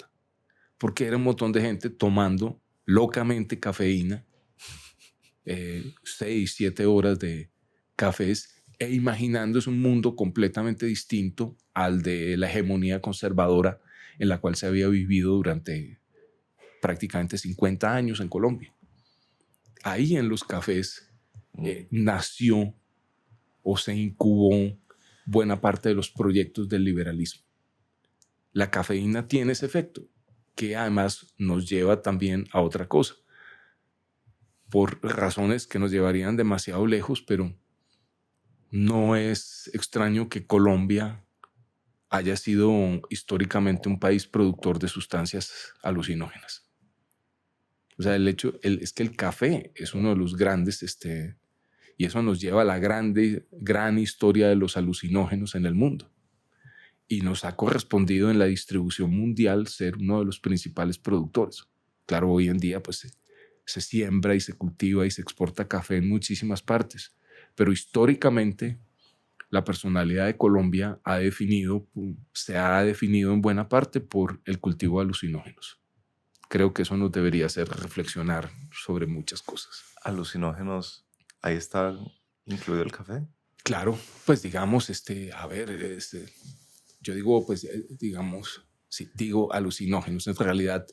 porque era un montón de gente tomando locamente cafeína, 6, 7 horas de cafés, e imaginándose un mundo completamente distinto al de la hegemonía conservadora en la cual se había vivido durante prácticamente 50 años en Colombia. Ahí en los cafés nació o se incubó buena parte de los proyectos del liberalismo. La cafeína tiene ese efecto, que además nos lleva también a otra cosa, por razones que nos llevarían demasiado lejos, pero no es extraño que Colombia haya sido históricamente un país productor de sustancias alucinógenas. O sea, es que el café es uno de los grandes, y eso nos lleva a la gran historia de los alucinógenos en el mundo. Y nos ha correspondido en la distribución mundial ser uno de los principales productores. Claro, hoy en día pues se siembra y se cultiva y se exporta café en muchísimas partes, pero históricamente la personalidad de Colombia se ha definido en buena parte por el cultivo de alucinógenos. Creo que eso nos debería hacer reflexionar sobre muchas cosas. Alucinógenos, ahí está incluido el café. Claro, pues digamos, yo digo, pues digamos, si digo alucinógenos, en realidad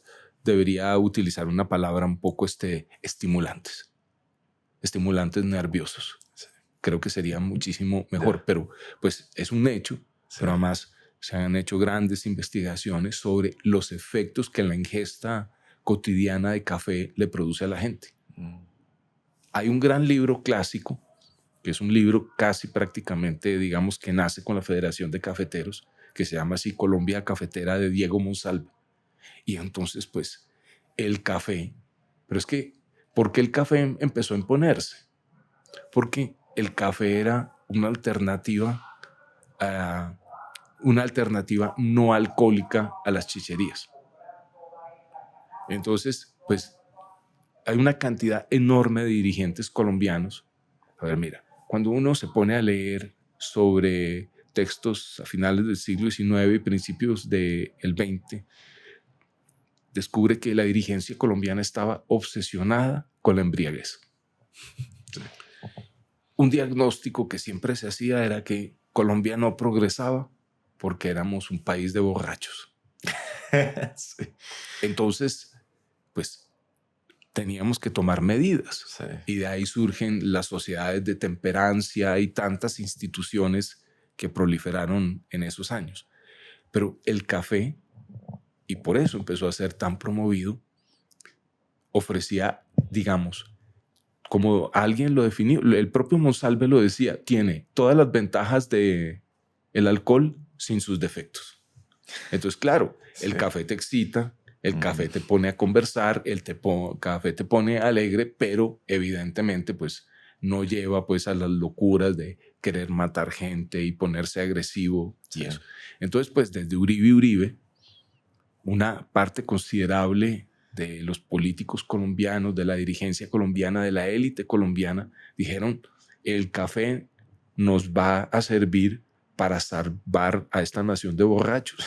debería utilizar una palabra un poco estimulantes nerviosos. Sí. Creo que sería muchísimo mejor, pero pues es un hecho, sí. Pero además se han hecho grandes investigaciones sobre los efectos que la ingesta cotidiana de café le produce a la gente. Hay un gran libro clásico, que es un libro casi prácticamente, digamos, que nace con la Federación de Cafeteros, que se llama así Colombia Cafetera, de Diego Monsalve. Y entonces, pues, el café, pero es que, ¿por qué el café empezó a imponerse? Porque el café era una alternativa no alcohólica a las chicherías. Entonces, pues, hay una cantidad enorme de dirigentes colombianos. A ver, mira, cuando uno se pone a leer sobre textos a finales del siglo XIX y principios del XX, descubre que la dirigencia colombiana estaba obsesionada con la embriaguez. Un diagnóstico que siempre se hacía era que Colombia no progresaba porque éramos un país de borrachos. Sí. Entonces, pues teníamos que tomar medidas. Sí. Y de ahí surgen las sociedades de temperancia y tantas instituciones que proliferaron en esos años. Pero el café, y por eso empezó a ser tan promovido, ofrecía, digamos, como alguien lo definió, el propio Monsalve lo decía, tiene todas las ventajas del alcohol sin sus defectos. Entonces, claro, sí. El café te excita, el café te pone a conversar, café te pone alegre, pero evidentemente pues no lleva pues a las locuras de querer matar gente y ponerse agresivo. Sí. Y eso. Entonces, pues desde Uribe, una parte considerable de los políticos colombianos, de la dirigencia colombiana, de la élite colombiana, dijeron, el café nos va a servir para salvar a esta nación de borrachos.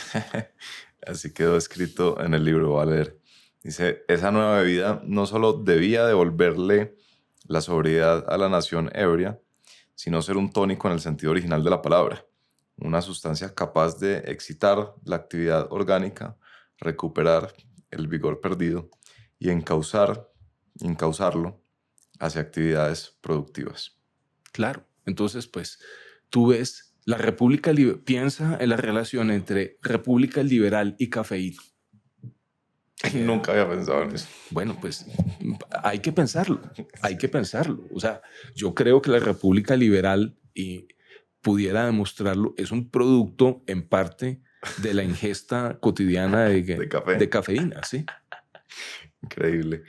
Así quedó escrito en el libro, voy a leer. Dice, esa nueva bebida no solo debía devolverle la sobriedad a la nación ebria, sino ser un tónico en el sentido original de la palabra, una sustancia capaz de excitar la actividad orgánica, recuperar el vigor perdido y encauzarlo hacia actividades productivas. Claro. Entonces, pues, tú ves, piensa en la relación entre república liberal y cafeína. Nunca había pensado en eso. Bueno, pues hay que pensarlo, hay que pensarlo. O sea, yo creo que la República Liberal, y pudiera demostrarlo, es un producto en parte de la ingesta cotidiana De café. de cafeína, ¿sí? Increíble.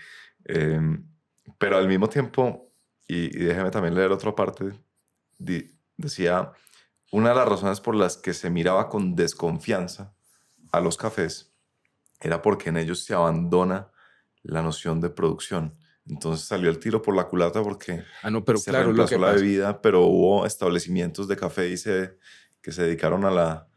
Pero al mismo tiempo, y déjeme también leer otra parte, decía, una de las razones por las que se miraba con desconfianza a los cafés era porque en ellos se abandona la noción de producción. Entonces salió el tiro por la culata porque No, pero se claro, lo reemplazó que la pasa, bebida, pero hubo establecimientos de café que se dedicaron a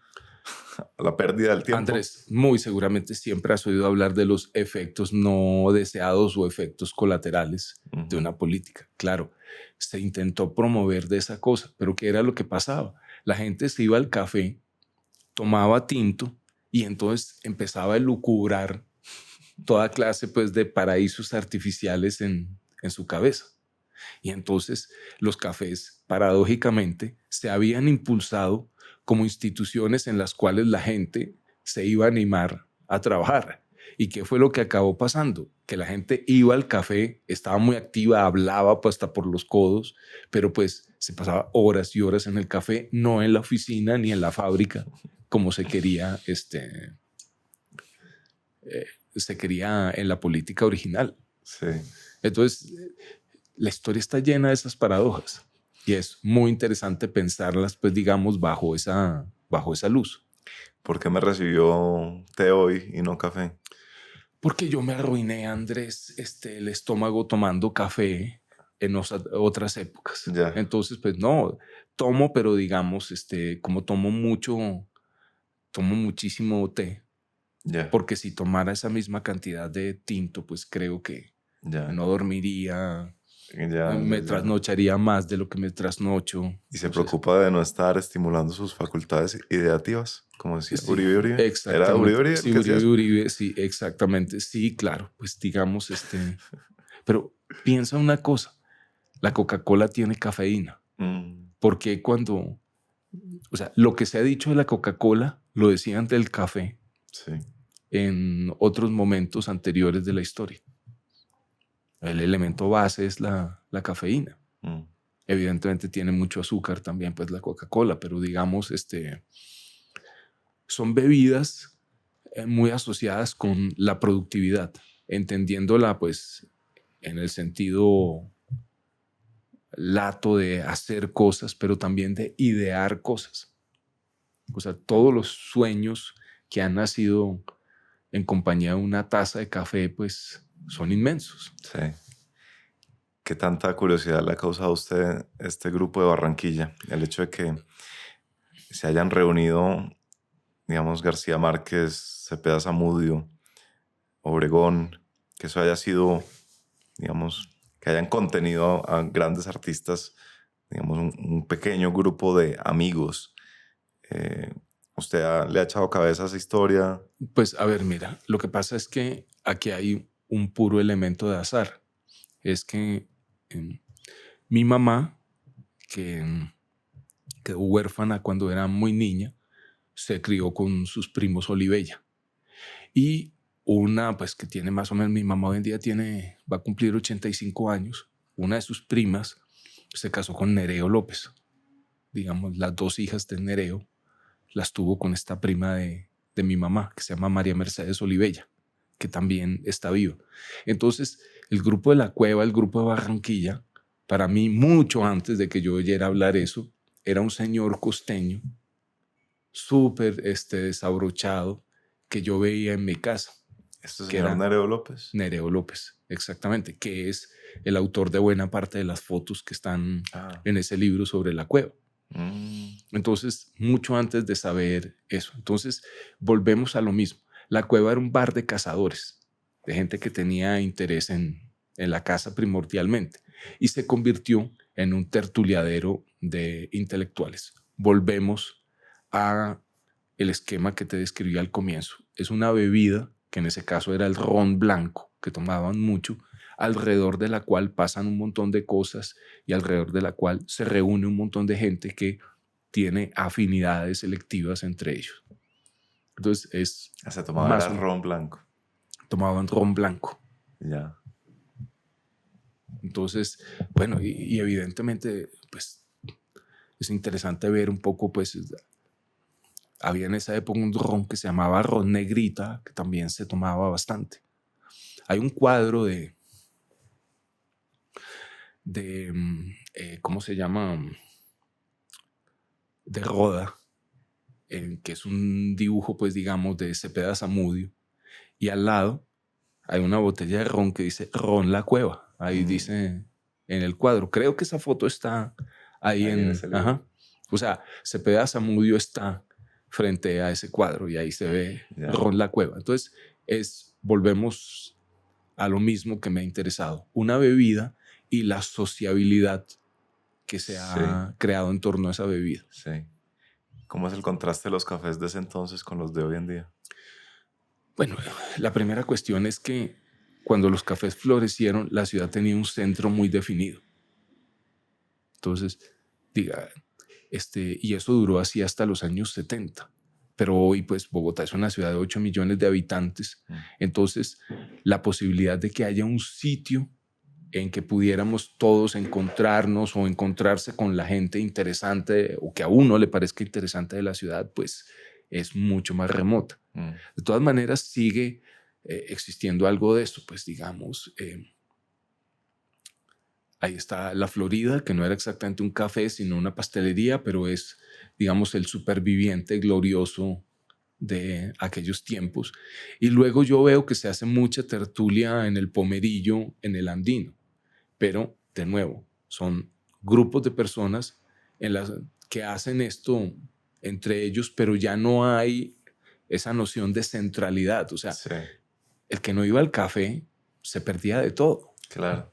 la pérdida del tiempo. Andrés, muy seguramente siempre has oído hablar de los efectos no deseados o efectos colaterales de una política. Claro, se intentó promover de esa cosa, pero ¿qué era lo que pasaba? La gente se iba al café, tomaba tinto y entonces empezaba a lucubrar toda clase, pues, de paraísos artificiales en su cabeza. Y entonces los cafés, paradójicamente, se habían impulsado como instituciones en las cuales la gente se iba a animar a trabajar. ¿Y qué fue lo que acabó pasando? Que la gente iba al café, estaba muy activa, hablaba pues, hasta por los codos, pero pues se pasaba horas y horas en el café, no en la oficina ni en la fábrica, como se quería en la política original. Sí. Entonces, la historia está llena de esas paradojas y es muy interesante pensarlas, pues digamos, bajo esa luz. ¿Por qué me recibió té hoy y no café? Porque yo me arruiné, Andrés, el estómago tomando café en otras épocas. Ya. Entonces, pues no, tomo, pero digamos, como tomo muchísimo té, Ya. porque si tomara esa misma cantidad de tinto, pues creo que Ya. no dormiría, Ya. me trasnocharía más de lo que me trasnocho. Y se Entonces, preocupa de no estar estimulando sus facultades ideativas, como decía sí, Uribe Uribe. ¿Era exactamente. Uribe Uribe el Sí, que decía eso? Uribe, sí, exactamente. Sí, claro, pues digamos, pero piensa una cosa, la Coca-Cola tiene cafeína. Porque o sea, lo que se ha dicho de la Coca-Cola, lo decían del café Sí. en otros momentos anteriores de la historia. El elemento base es la cafeína. Evidentemente tiene mucho azúcar también, pues la Coca-Cola, pero digamos, son bebidas muy asociadas con la productividad, entendiéndola pues en el sentido lato de hacer cosas, pero también de idear cosas. O sea, todos los sueños que han nacido en compañía de una taza de café, pues son inmensos. Sí. ¿Qué tanta curiosidad le ha causado a usted este grupo de Barranquilla? El hecho de que se hayan reunido, digamos, García Márquez, Cepeda Zamudio, Obregón, que eso haya sido, digamos, que hayan contenido a grandes artistas, digamos, un pequeño grupo de amigos. ¿Usted le ha echado cabeza a esa historia? Pues a ver, mira, lo que pasa es que aquí hay un puro elemento de azar. Es que mi mamá, que quedó huérfana cuando era muy niña, se crió con sus primos Olivella. Y una, pues que tiene más o menos, mi mamá hoy en día va a cumplir 85 años. Una de sus primas se casó con Nereo López. Digamos, las dos hijas de Nereo las tuvo con esta prima de mi mamá, que se llama María Mercedes Olivella, que también está viva. Entonces, el grupo de La Cueva, el grupo de Barranquilla, para mí, mucho antes de que yo oyera hablar eso, era un señor costeño, súper desabrochado, que yo veía en mi casa. ¿Este que señor era Nereo López? Nereo López, exactamente, que es el autor de buena parte de las fotos que están en ese libro sobre La Cueva. Entonces, mucho antes de saber eso. Entonces, volvemos a lo mismo. La Cueva era un bar de cazadores. de gente que tenía interés en la casa primordialmente, y se convirtió en un tertuliadero de intelectuales. Volvemos a el esquema que te describí al comienzo. Es una bebida, que en ese caso era el ron blanco, que tomaban mucho, alrededor de la cual pasan un montón de cosas y alrededor de la cual se reúne un montón de gente que tiene afinidades selectivas entre ellos. Entonces Se tomaba más era ron blanco. tomaban ron blanco. Ya. Entonces, bueno, y evidentemente, pues es interesante ver un poco, pues había en esa época un ron que se llamaba ron negrita, que también se tomaba bastante. Hay un cuadro ¿cómo se llama? De Roda, que es un dibujo, pues digamos, de Cepeda Zamudio, y al lado hay una botella de ron que dice Ron La Cueva. Ahí dice en el cuadro. Creo que esa foto está ahí en ese libro. Ajá. O sea, Cepeda Zamudio está frente a ese cuadro y ahí se ve Ron La Cueva. Entonces, volvemos a lo mismo que me ha interesado. Una bebida y la sociabilidad que se ha creado en torno a esa bebida. Sí. ¿Cómo es el contraste de los cafés de ese entonces con los de hoy en día? Bueno, la primera cuestión es que cuando los cafés florecieron, la ciudad tenía un centro muy definido. Entonces, y eso duró así hasta los años 70. Pero hoy, pues, Bogotá es una ciudad de 8 millones de habitantes. Entonces, la posibilidad de que haya un sitio en que pudiéramos todos encontrarnos o encontrarse con la gente interesante o que a uno le parezca interesante de la ciudad, pues es mucho más remota. De todas maneras, sigue existiendo algo de eso, pues digamos, ahí está La Florida, que no era exactamente un café, sino una pastelería, pero es, digamos, el superviviente glorioso de aquellos tiempos. Y luego yo veo que se hace mucha tertulia en el Pomerillo, en el Andino. Pero, de nuevo, son grupos de personas que hacen esto entre ellos, pero ya no hay esa noción de centralidad. O sea, el que no iba al café se perdía de todo. Claro.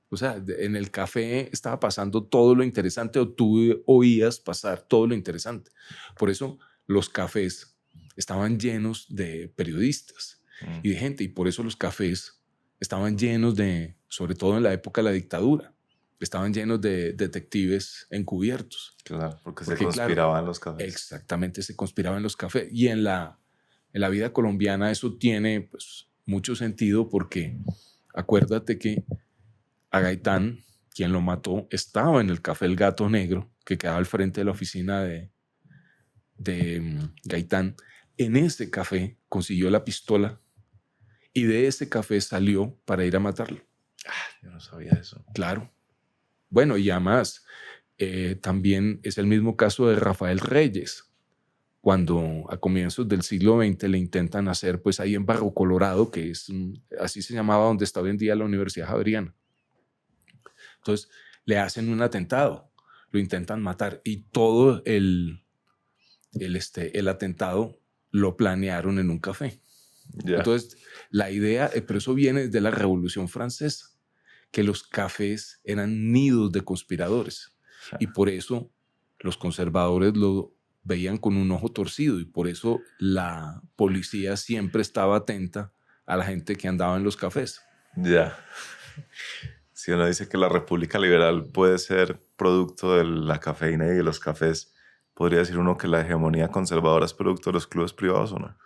O sea, en el café estaba pasando todo lo interesante o tú oías pasar todo lo interesante. Por eso los cafés estaban llenos de periodistas y de gente, y por eso los cafés estaban llenos sobre todo en la época de la dictadura, estaban llenos de detectives encubiertos. Claro, porque se conspiraban en los cafés. Exactamente, se conspiraban en los cafés. Y en la vida colombiana eso tiene pues, mucho sentido porque acuérdate que a Gaitán, quien lo mató, estaba en el café El Gato Negro, que quedaba al frente de la oficina de Gaitán. En ese café consiguió la pistola y de ese café salió para ir a matarlo. Yo no sabía eso. Claro. Bueno, y además también es el mismo caso de Rafael Reyes, cuando a comienzos del siglo XX le intentan hacer, pues ahí en Barro Colorado, que es así se llamaba donde está hoy en día la Universidad Javeriana. Entonces le hacen un atentado, lo intentan matar y todo el atentado lo planearon en un café. Entonces la idea, pero eso viene de la Revolución Francesa, que los cafés eran nidos de conspiradores y por eso los conservadores lo veían con un ojo torcido y por eso la policía siempre estaba atenta a la gente que andaba en los cafés. Si uno dice que la República Liberal puede ser producto de la cafeína y de los cafés, ¿podría decir uno que la hegemonía conservadora es producto de los clubes privados o no?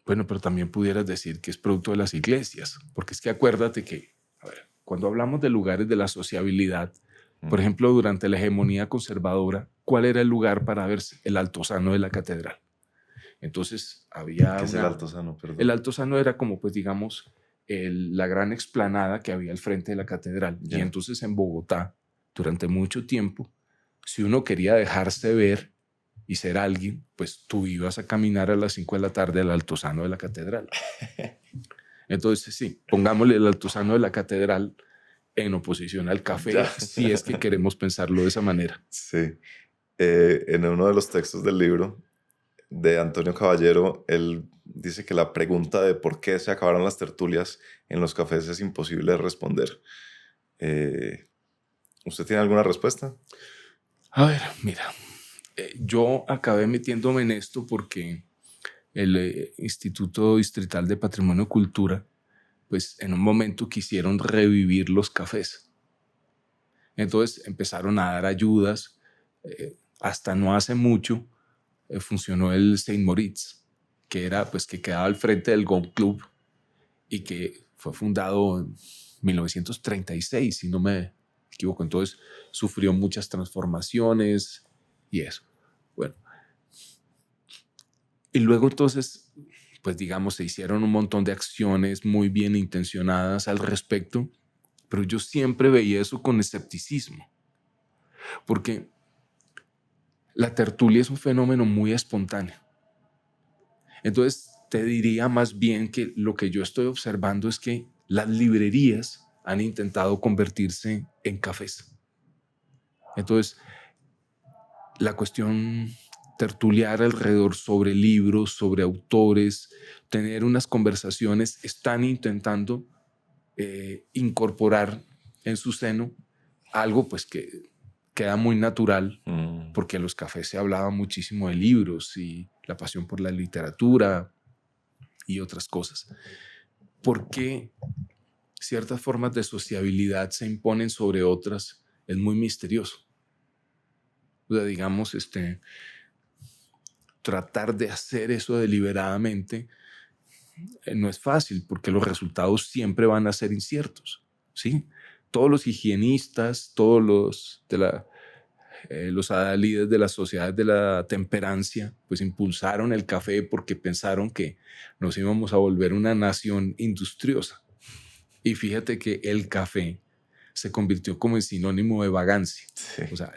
Bueno, pero también pudieras decir que es producto de las iglesias, porque es que acuérdate que, a ver, cuando hablamos de lugares de la sociabilidad, por ejemplo, durante la hegemonía conservadora, ¿cuál era el lugar para verse? El Altozano de la catedral. Entonces había... ¿Qué es el Altozano? Perdón. El Altozano era como, pues digamos, la gran explanada que había al frente de la catedral. Y entonces en Bogotá, durante mucho tiempo, si uno quería dejarse ver y ser alguien, pues tú ibas a caminar a las 5 de la tarde al Altozano de la catedral. Entonces, sí, pongámosle el Altozano de la catedral en oposición al café, si es que queremos pensarlo de esa manera. Sí. En uno de los textos del libro de Antonio Caballero, él dice que la pregunta de por qué se acabaron las tertulias en los cafés es imposible de responder. ¿Usted tiene alguna respuesta? A ver, mira, yo acabé metiéndome en esto porque el Instituto Distrital de Patrimonio y Cultura, pues en un momento quisieron revivir los cafés. Entonces empezaron a dar ayudas. Hasta no hace mucho funcionó el Saint Moritz, que era, pues, que quedaba al frente del Golf Club y que fue fundado en 1936, si no me equivoco. Entonces sufrió muchas transformaciones y eso. Bueno, y luego entonces, pues digamos, se hicieron un montón de acciones muy bien intencionadas al respecto, pero yo siempre veía eso con escepticismo, porque la tertulia es un fenómeno muy espontáneo. Entonces, te diría más bien que lo que yo estoy observando es que las librerías han intentado convertirse en cafés. Entonces, la cuestión tertuliar alrededor sobre libros, sobre autores, tener unas conversaciones, están intentando incorporar en su seno algo pues que queda muy natural, porque en los cafés se hablaba muchísimo de libros y la pasión por la literatura y otras cosas. ¿Por qué ciertas formas de sociabilidad se imponen sobre otras? Es muy misterioso. O sea, digamos, tratar de hacer eso deliberadamente no es fácil porque los resultados siempre van a ser inciertos, ¿sí? Todos los higienistas, todos los adalides de las sociedades de la temperancia, pues impulsaron el café porque pensaron que nos íbamos a volver una nación industriosa. Y fíjate que el café se convirtió como en sinónimo de vagancia. Sí. O sea,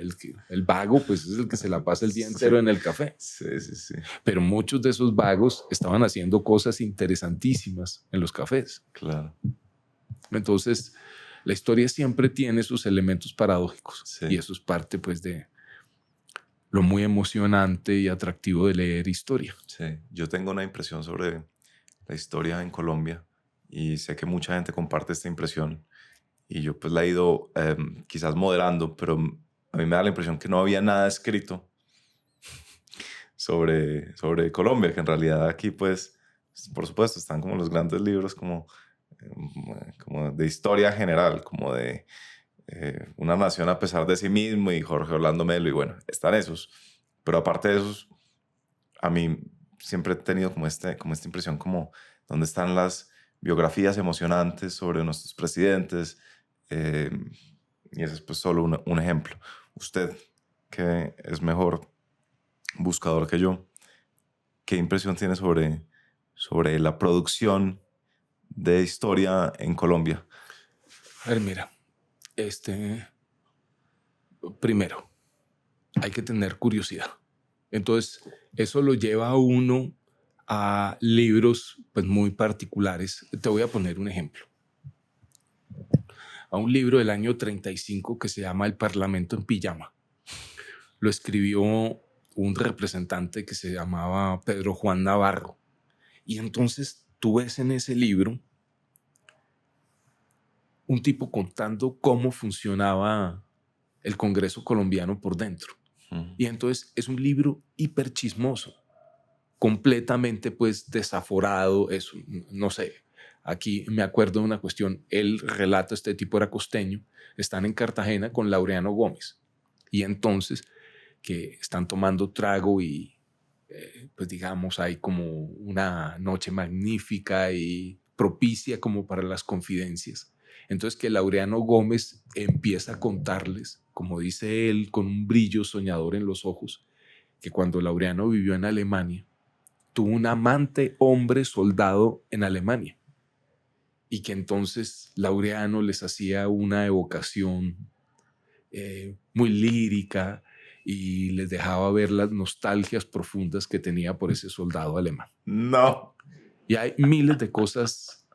el vago pues es el que se la pasa el día entero en el café. Sí, sí, sí. Pero muchos de esos vagos estaban haciendo cosas interesantísimas en los cafés. Claro. Entonces, la historia siempre tiene sus elementos paradójicos. Sí. Y eso es parte pues de lo muy emocionante y atractivo de leer historia. Sí, yo tengo una impresión sobre la historia en Colombia y sé que mucha gente comparte esta impresión y yo pues la he ido quizás moderando, pero a mí me da la impresión que no había nada escrito sobre Colombia, que en realidad aquí pues, por supuesto, están como los grandes libros como de historia general, como de una nación a pesar de sí mismo y Jorge Orlando Melo y bueno, están esos. Pero aparte de esos, a mí siempre he tenido como esta impresión como dónde están las biografías emocionantes sobre nuestros presidentes y ese es pues solo un ejemplo. Usted, que es mejor buscador que yo, ¿qué impresión tiene sobre la producción de historia en Colombia? A ver, mira, primero, hay que tener curiosidad. Entonces, eso lo lleva a uno a libros pues, muy particulares. Te voy a poner un ejemplo. A un libro del año 35 que se llama El Parlamento en Pijama. Lo escribió un representante que se llamaba Pedro Juan Navarro. Y entonces tú ves en ese libro un tipo contando cómo funcionaba el Congreso colombiano por dentro. Y entonces es un libro hiper chismoso, completamente pues desaforado, eso, no sé. Aquí me acuerdo de una cuestión, él relata, este tipo era costeño, están en Cartagena con Laureano Gómez y entonces que están tomando trago y pues digamos hay como una noche magnífica y propicia como para las confidencias. Entonces que Laureano Gómez empieza a contarles, como dice él, con un brillo soñador en los ojos, que cuando Laureano vivió en Alemania, tuvo un amante hombre soldado en Alemania y que entonces Laureano les hacía una evocación muy lírica y les dejaba ver las nostalgias profundas que tenía por ese soldado alemán. No. Y hay miles de cosas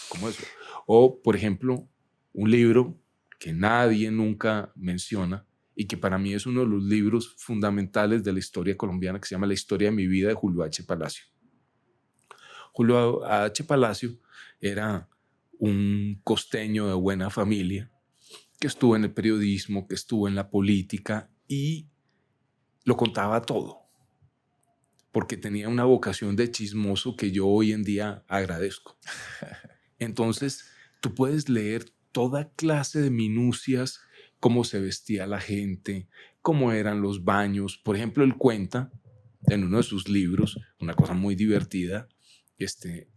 como eso. O, por ejemplo, un libro que nadie nunca menciona y que para mí es uno de los libros fundamentales de la historia colombiana, que se llama La historia de mi vida, de Julio H. Palacio. Julio H. Palacio era un costeño de buena familia que estuvo en el periodismo, que estuvo en la política y lo contaba todo, porque tenía una vocación de chismoso que yo hoy en día agradezco. Entonces, tú puedes leer toda clase de minucias, cómo se vestía la gente, cómo eran los baños. Por ejemplo, él cuenta en uno de sus libros, una cosa muy divertida,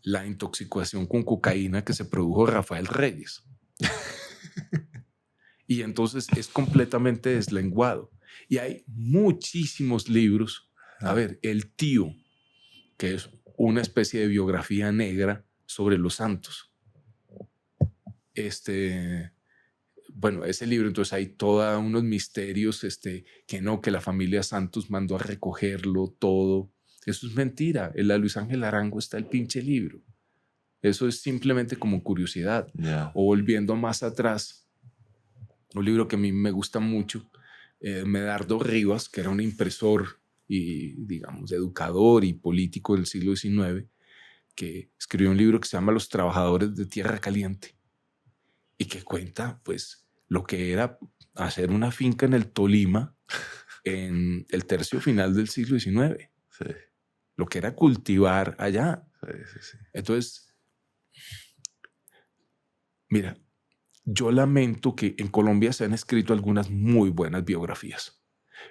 la intoxicación con cocaína que se produjo Rafael Reyes. Y entonces es completamente deslenguado. Y hay muchísimos libros. A ver, El Tío, que es una especie de biografía negra sobre los santos. Bueno, ese libro, entonces hay todos unos misterios, que la familia Santos mandó a recogerlo todo. Eso es mentira. En la Luis Ángel Arango está el pinche libro. Eso es simplemente como curiosidad. Ya. O volviendo más atrás, un libro que a mí me gusta mucho, Medardo Rivas, que era un impresor y, digamos, educador y político del siglo XIX, que escribió un libro que se llama Los Trabajadores de Tierra Caliente y que cuenta, pues, lo que era hacer una finca en el Tolima en el tercio final del siglo XIX. Sí, Lo que era cultivar allá. sí. Entonces, mira, yo lamento que en Colombia se han escrito algunas muy buenas biografías,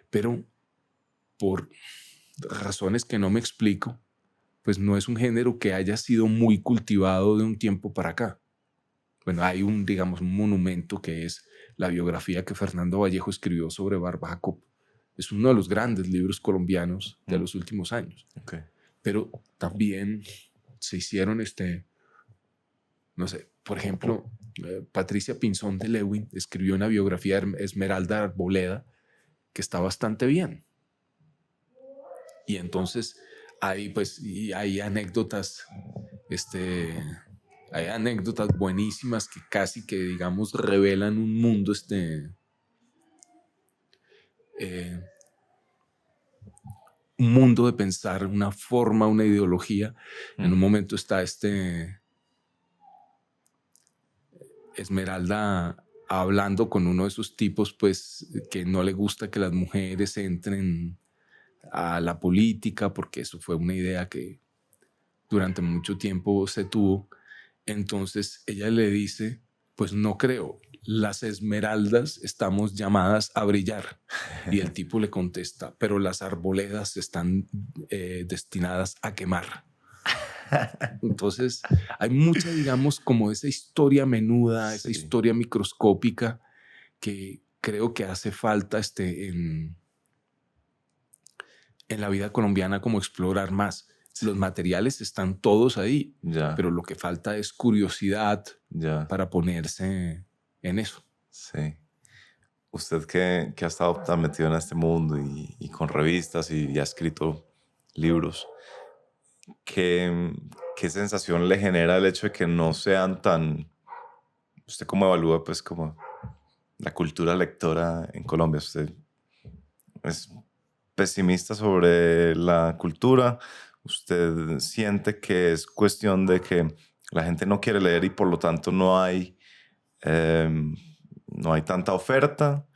pero por razones que no me explico, pues no es un género que haya sido muy cultivado de un tiempo para acá. Bueno, hay digamos, un monumento que es la biografía que Fernando Vallejo escribió sobre Barba Jacob. Es uno de los grandes libros colombianos de los últimos años. Okay. Pero también se hicieron, no sé, por ejemplo, Patricia Pinzón de Lewin escribió una biografía de Esmeralda Arboleda que está bastante bien. Y entonces hay anécdotas, hay anécdotas buenísimas que casi que, digamos, revelan un mundo, un mundo de pensar, una forma, una ideología. En un momento está Esmeralda hablando con uno de esos tipos, pues, que no le gusta que las mujeres entren a la política, porque eso fue una idea que durante mucho tiempo se tuvo. Entonces ella le dice, pues no creo, las esmeraldas estamos llamadas a brillar. Y el tipo le contesta, pero las arboledas están destinadas a quemar. Entonces hay mucha, digamos, como esa historia menuda, esa historia microscópica que creo que hace falta en la vida colombiana, como explorar más. Los materiales están todos ahí, pero lo que falta es curiosidad para ponerse en eso. Sí. Usted que ha estado tan metido en este mundo y con revistas y ha escrito libros, ¿qué sensación le genera el hecho de que no sean tan... ¿Usted cómo evalúa pues como la cultura lectora en Colombia? ¿Usted es pesimista sobre la cultura? ¿Usted siente que es cuestión de que la gente no quiere leer y por lo tanto no hay tanta oferta?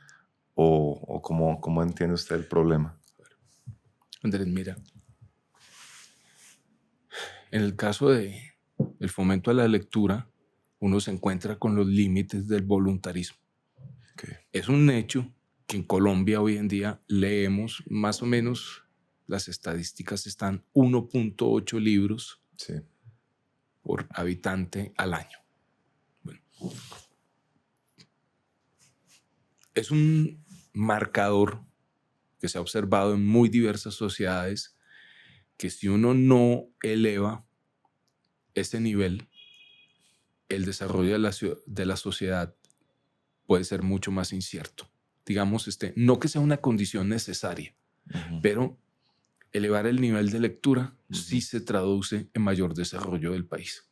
¿O cómo entiende usted el problema? Andrés, mira, en el caso del fomento a la lectura, uno se encuentra con los límites del voluntarismo. Okay. Es un hecho que en Colombia hoy en día leemos más o menos, las estadísticas están 1.8 libros por habitante al año. Bueno, es un marcador que se ha observado en muy diversas sociedades, que si uno no eleva ese nivel, el desarrollo de la sociedad puede ser mucho más incierto. Digamos, no que sea una condición necesaria, pero elevar el nivel de lectura sí se traduce en mayor desarrollo del país.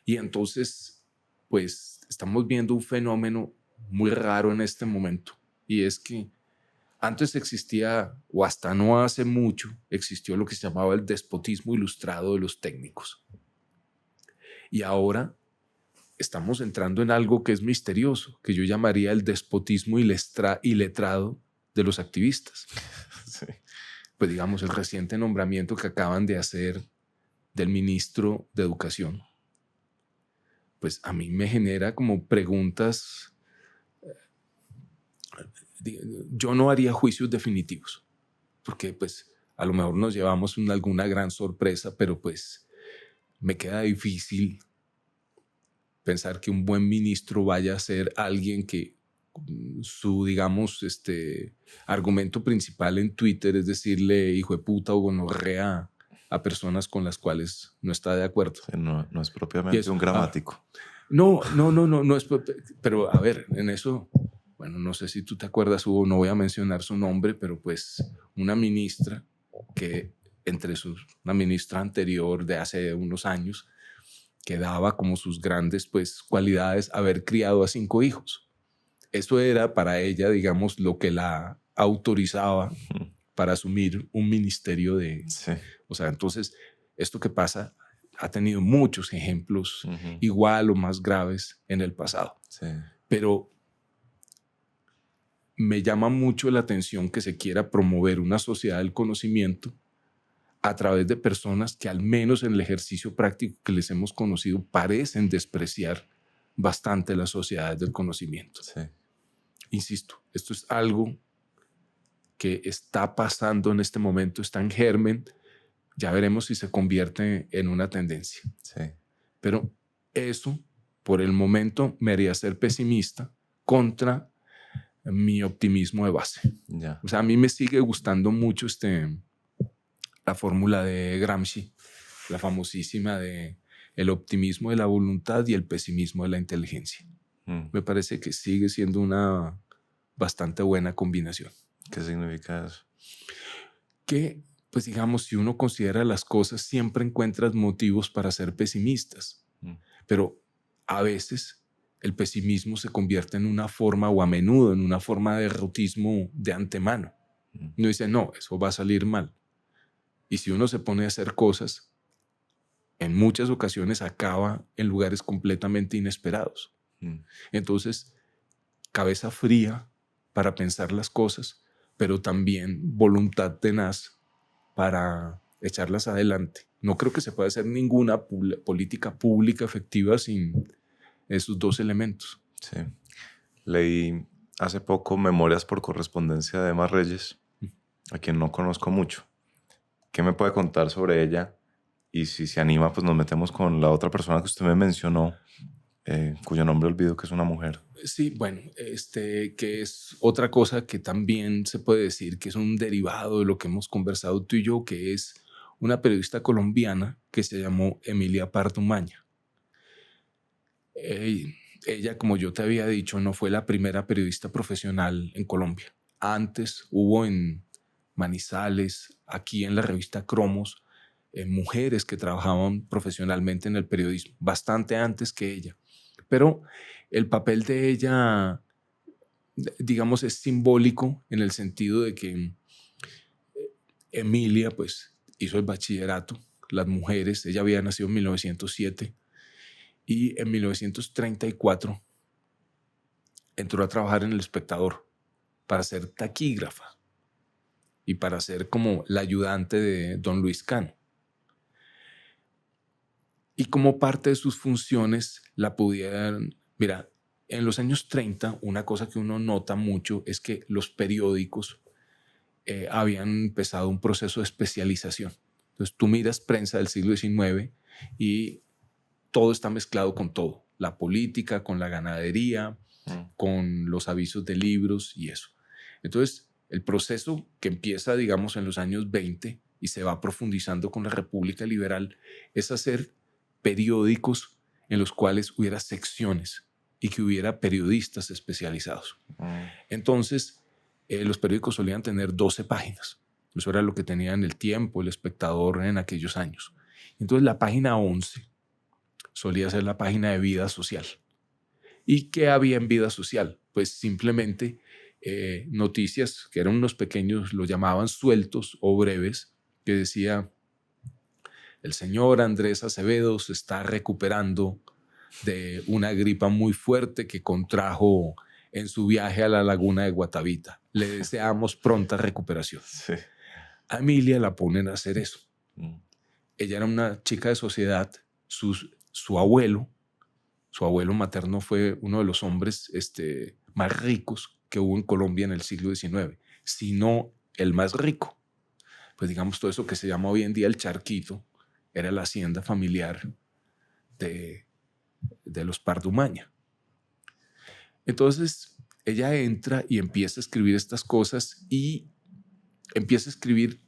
Y entonces, pues, estamos viendo un fenómeno muy raro en este momento, y es que Antes existía, o hasta no hace mucho, existió lo que se llamaba el despotismo ilustrado de los técnicos. Y ahora estamos entrando en algo que es misterioso, que yo llamaría el despotismo iletrado de los activistas. Sí. Pues digamos, el reciente nombramiento que acaban de hacer del ministro de Educación, pues a mí me genera como preguntas. Yo no haría juicios definitivos, porque pues a lo mejor nos llevamos alguna gran sorpresa, pero pues me queda difícil pensar que un buen ministro vaya a ser alguien que su, digamos, argumento principal en Twitter es decirle hijo de puta o gonorrea a personas con las cuales no está de acuerdo. Sí, no es Y propiamente eso, un gramático. no es, pero a ver, en eso, bueno, no sé si tú te acuerdas, Hugo, no voy a mencionar su nombre, pero pues una ministra que una ministra anterior de hace unos años, que daba como sus grandes pues cualidades haber criado a 5 hijos. Eso era para ella, digamos, lo que la autorizaba para asumir un ministerio de... Sí. O sea, entonces, esto que pasa ha tenido muchos ejemplos Ujú. igual o más graves en el pasado. Sí. Pero me llama mucho la atención que se quiera promover una sociedad del conocimiento a través de personas que al menos en el ejercicio práctico que les hemos conocido parecen despreciar bastante las sociedades del conocimiento. Sí. Insisto, esto es algo que está pasando en este momento, está en germen, ya veremos si se convierte en una tendencia. Sí. Pero eso, por el momento, me haría ser pesimista contra mi optimismo de base. Ya. O sea, a mí me sigue gustando mucho la fórmula de Gramsci, la famosísima de el optimismo de la voluntad y el pesimismo de la inteligencia. Me parece que sigue siendo una bastante buena combinación. ¿Qué significa eso? Que, pues digamos, si uno considera las cosas, siempre encuentras motivos para ser pesimistas. Pero a veces el pesimismo se convierte en una forma, o a menudo en una forma de derrotismo de antemano. Uno dice, no, eso va a salir mal. Y si uno se pone a hacer cosas, en muchas ocasiones acaba en lugares completamente inesperados. Entonces, cabeza fría para pensar las cosas, pero también voluntad tenaz para echarlas adelante. No creo que se pueda hacer ninguna política pública efectiva sin esos dos elementos. Sí. Leí hace poco Memorias por correspondencia de Emma Reyes, a quien no conozco mucho. ¿Qué me puede contar sobre ella? Y si se anima, pues nos metemos con la otra persona que usted me mencionó, cuyo nombre olvido, que es una mujer. Sí, bueno, que es otra cosa que también se puede decir que es un derivado de lo que hemos conversado tú y yo, que es una periodista colombiana que se llamó Emilia Pardo Maña. Ella, como yo te había dicho, no fue la primera periodista profesional en Colombia. Antes hubo en Manizales, aquí en la revista Cromos, mujeres que trabajaban profesionalmente en el periodismo, bastante antes que ella. Pero el papel de ella, digamos, es simbólico en el sentido de que Emilia, pues, hizo el bachillerato, las mujeres, ella había nacido en 1907 y en 1934 entró a trabajar en El Espectador para ser taquígrafa y para ser como la ayudante de don Luis Cano. Y como parte de sus funciones la pudieran... Mira, en los años 30 una cosa que uno nota mucho es que los periódicos habían empezado un proceso de especialización. Entonces tú miras prensa del siglo XIX y todo está mezclado con todo. La política, con la ganadería, con los avisos de libros y eso. Entonces, el proceso que empieza, digamos, en los años 20 y se va profundizando con la República Liberal es hacer periódicos en los cuales hubiera secciones y que hubiera periodistas especializados. Entonces, los periódicos solían tener 12 páginas. Eso era lo que tenían El Tiempo, El Espectador en aquellos años. Entonces, la página 11 solía ser la página de vida social. ¿Y qué había en vida social? Pues simplemente noticias que eran unos pequeños, lo llamaban sueltos o breves, que decía: el señor Andrés Acevedo se está recuperando de una gripa muy fuerte que contrajo en su viaje a la laguna de Guatavita. Le deseamos pronta recuperación. Sí. A Emilia la ponen a hacer eso. Mm. Ella era una chica de sociedad. Su abuelo materno fue uno de los hombres más ricos que hubo en Colombia en el siglo XIX, si no el más rico. Pues digamos, todo eso que se llama hoy en día el Charquito era la hacienda familiar de los Pardumaña. Entonces ella entra y empieza a escribir estas cosas, y empieza a escribir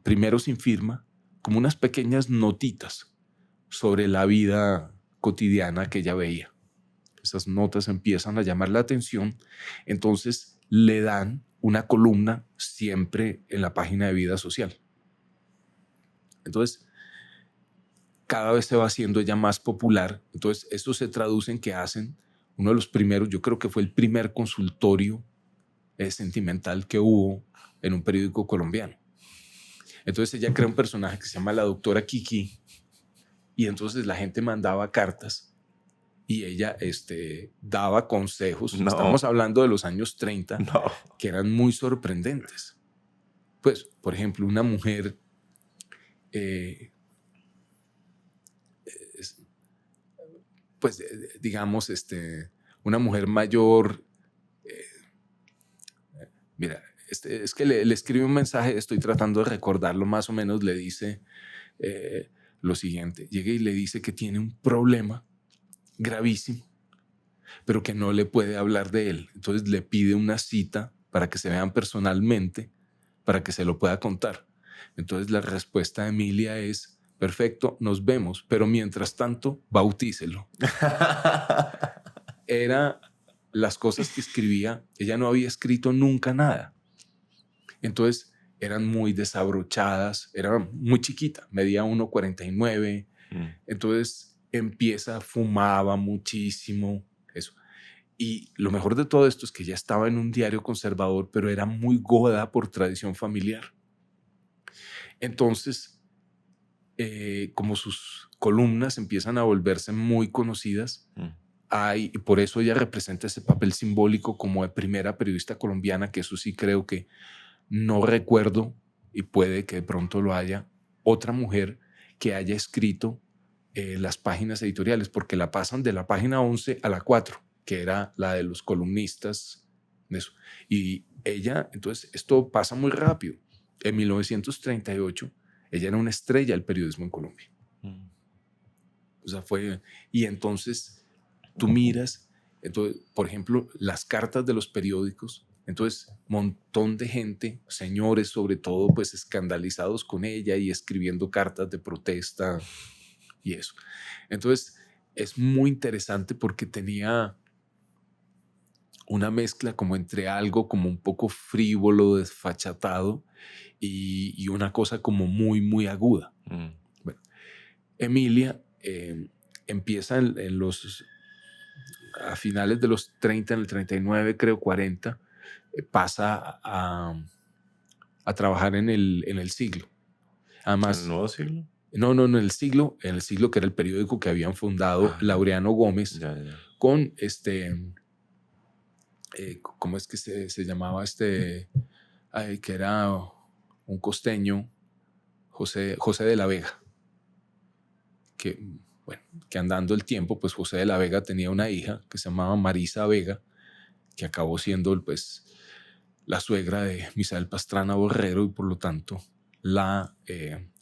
primero sin firma, como unas pequeñas notitas sobre la vida cotidiana que ella veía. Esas notas empiezan a llamar la atención, entonces le dan una columna siempre en la página de Vida Social. Entonces cada vez se va haciendo ella más popular. Entonces esto se traduce en que hacen uno de los primeros, yo creo que fue el primer consultorio sentimental que hubo en un periódico colombiano. Entonces ella crea un personaje que se llama la doctora Kiki, y entonces la gente mandaba cartas y ella daba consejos. No. Estamos hablando de los años 30, No. que eran muy sorprendentes. Pues, por ejemplo, una mujer pues digamos, una mujer mayor, mira, es que le escribe un mensaje, estoy tratando de recordarlo más o menos, le dice lo siguiente: llega y le dice que tiene un problema gravísimo, pero que no le puede hablar de él. Entonces le pide una cita para que se vean personalmente, para que se lo pueda contar. Entonces la respuesta de Emilia es: perfecto, nos vemos, pero mientras tanto, bautícelo. Era las cosas que escribía. Ella no había escrito nunca nada. Entonces eran muy desabrochadas, era muy chiquita, medía 1,49. Entonces fumaba muchísimo, eso. Y lo mejor de todo esto es que ella estaba en un diario conservador, pero era muy goda por tradición familiar. Entonces, como sus columnas empiezan a volverse muy conocidas, y por eso ella representa ese papel simbólico como de primera periodista colombiana, que eso sí creo que no recuerdo, y puede que de pronto lo haya, otra mujer que haya escrito las páginas editoriales, porque la pasan de la página 11 a la 4, que era la de los columnistas. Eso. Y ella, entonces, esto pasa muy rápido. En 1938, ella era una estrella del periodismo en Colombia. O sea, y entonces tú miras, entonces, por ejemplo, las cartas de los periódicos. Entonces, montón de gente, señores sobre todo, pues escandalizados con ella y escribiendo cartas de protesta y eso. Entonces, es muy interesante porque tenía una mezcla como entre algo como un poco frívolo, desfachatado, y una cosa como muy, muy aguda. Bueno, Emilia empieza a finales de los 30, en el 39, creo 40, pasa a trabajar en el Siglo. Además, ¿El Nuevo Siglo? No, en el Siglo, que era el periódico que habían fundado Laureano Gómez, Ya. con ¿cómo es que se llamaba que era un costeño, José de la Vega, que andando el tiempo, pues José de la Vega tenía una hija que se llamaba Marisa Vega, que acabó siendo pues la suegra de Misael Pastrana Borrero, y por lo tanto la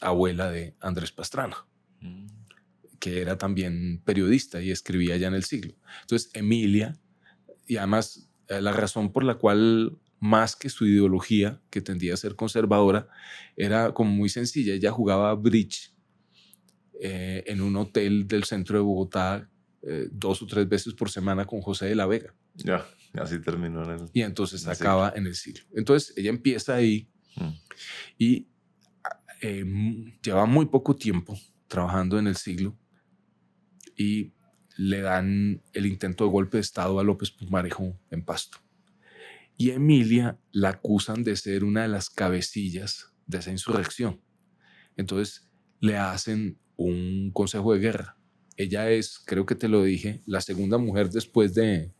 abuela de Andrés Pastrana, que era también periodista y escribía ya en el Siglo. Entonces Emilia, y además la razón por la cual, más que su ideología, que tendía a ser conservadora, era como muy sencilla. Ella jugaba bridge en un hotel del centro de Bogotá 2 o 3 veces por semana con José de la Vega. Ya, así terminó en el... Y entonces acaba en el Siglo. Entonces ella empieza ahí y lleva muy poco tiempo trabajando en el Siglo, y le dan el intento de golpe de Estado a López Pumarejo en Pasto. y Emilia la acusan de ser una de las cabecillas de esa insurrección. Entonces le hacen un consejo de guerra. Ella es, creo que te lo dije, la segunda mujer después de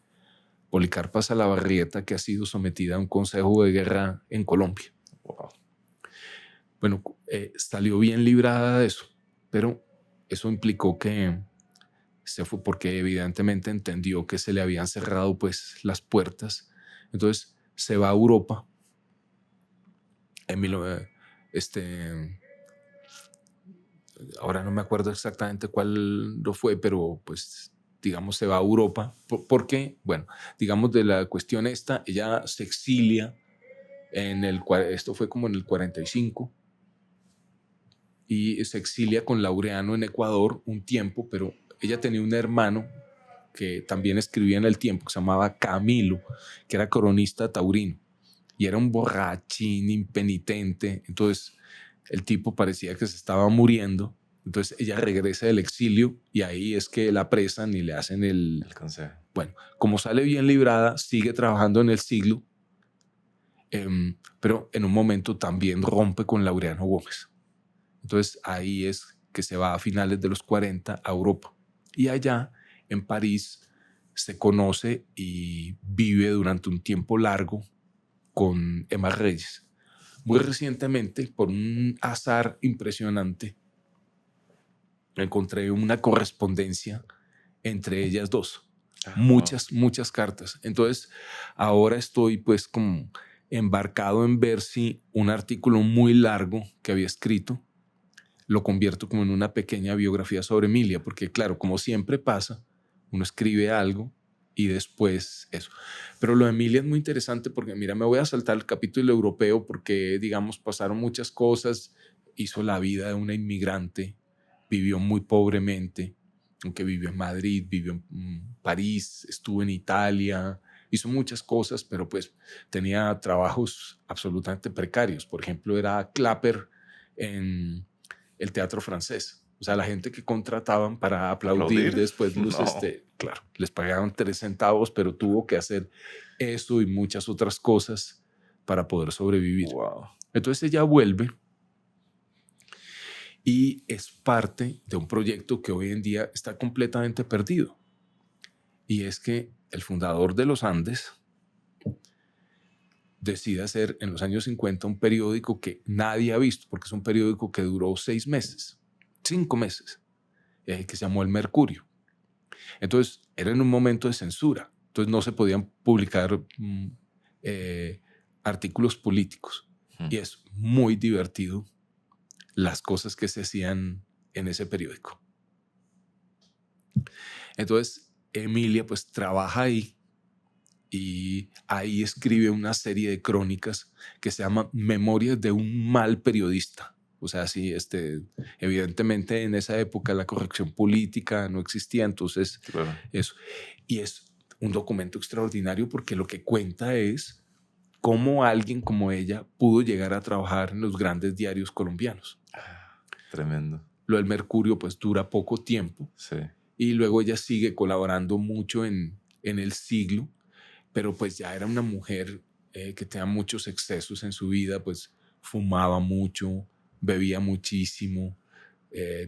Policarpa Salabarrieta que ha sido sometida a un consejo de guerra en Colombia. Wow. Bueno, salió bien librada de eso, pero eso implicó que se fue porque evidentemente entendió que se le habían cerrado pues las puertas. Entonces se va a Europa. Ahora no me acuerdo exactamente cuál lo fue, pero pues digamos se va a Europa. Porque, bueno, digamos de la cuestión esta, ella se exilia esto fue como en el 45, y se exilia con Laureano en Ecuador un tiempo, pero ella tenía un hermano que también escribía en El Tiempo, que se llamaba Camilo, que era cronista taurino, y era un borrachín impenitente. Entonces el tipo parecía que se estaba muriendo. Entonces ella regresa del exilio y ahí es que la apresan y le hacen El consejo. Bueno, como sale bien librada, sigue trabajando en el siglo, pero en un momento también rompe con Laureano Gómez. Entonces ahí es que se va a finales de los 40 a Europa. Y allá, en París, se conoce y vive durante un tiempo largo con Emma Reyes. Muy recientemente, por un azar impresionante, encontré una correspondencia entre ellas dos. Muchas cartas. Entonces, ahora estoy pues como embarcado en ver si un artículo muy largo que había escrito lo convierto como en una pequeña biografía sobre Emilia, porque claro, como siempre pasa, uno escribe algo y después eso. Pero lo de Emilia es muy interesante porque, mira, me voy a saltar el capítulo europeo porque, digamos, pasaron muchas cosas. Hizo la vida de una inmigrante, vivió muy pobremente, aunque vivió en Madrid, vivió en París, estuvo en Italia, hizo muchas cosas, pero pues tenía trabajos absolutamente precarios. Por ejemplo, era clapper en el teatro francés. O sea, la gente que contrataban para aplaudir después claro, les pagaban 3 centavos, pero tuvo que hacer eso y muchas otras cosas para poder sobrevivir. Wow. Entonces ella vuelve y es parte de un proyecto que hoy en día está completamente perdido. Y es que el fundador de los Andes decide hacer en los años 50 un periódico que nadie ha visto, porque es un periódico que duró 6 meses, 5 meses, que se llamó El Mercurio. Entonces era en un momento de censura, entonces no se podían publicar artículos políticos. Y es muy divertido las cosas que se hacían en ese periódico. Entonces Emilia pues trabaja ahí y ahí escribe una serie de crónicas que se llama Memorias de un mal periodista. O sea, sí, evidentemente en esa época la corrección política no existía, entonces Claro. eso. Y es un documento extraordinario porque lo que cuenta es cómo alguien como ella pudo llegar a trabajar en los grandes diarios colombianos. Tremendo. Lo del Mercurio pues dura poco tiempo. Sí. Y luego ella sigue colaborando mucho en El Siglo, pero pues ya era una mujer que tenía muchos excesos en su vida, pues fumaba mucho, bebía muchísimo,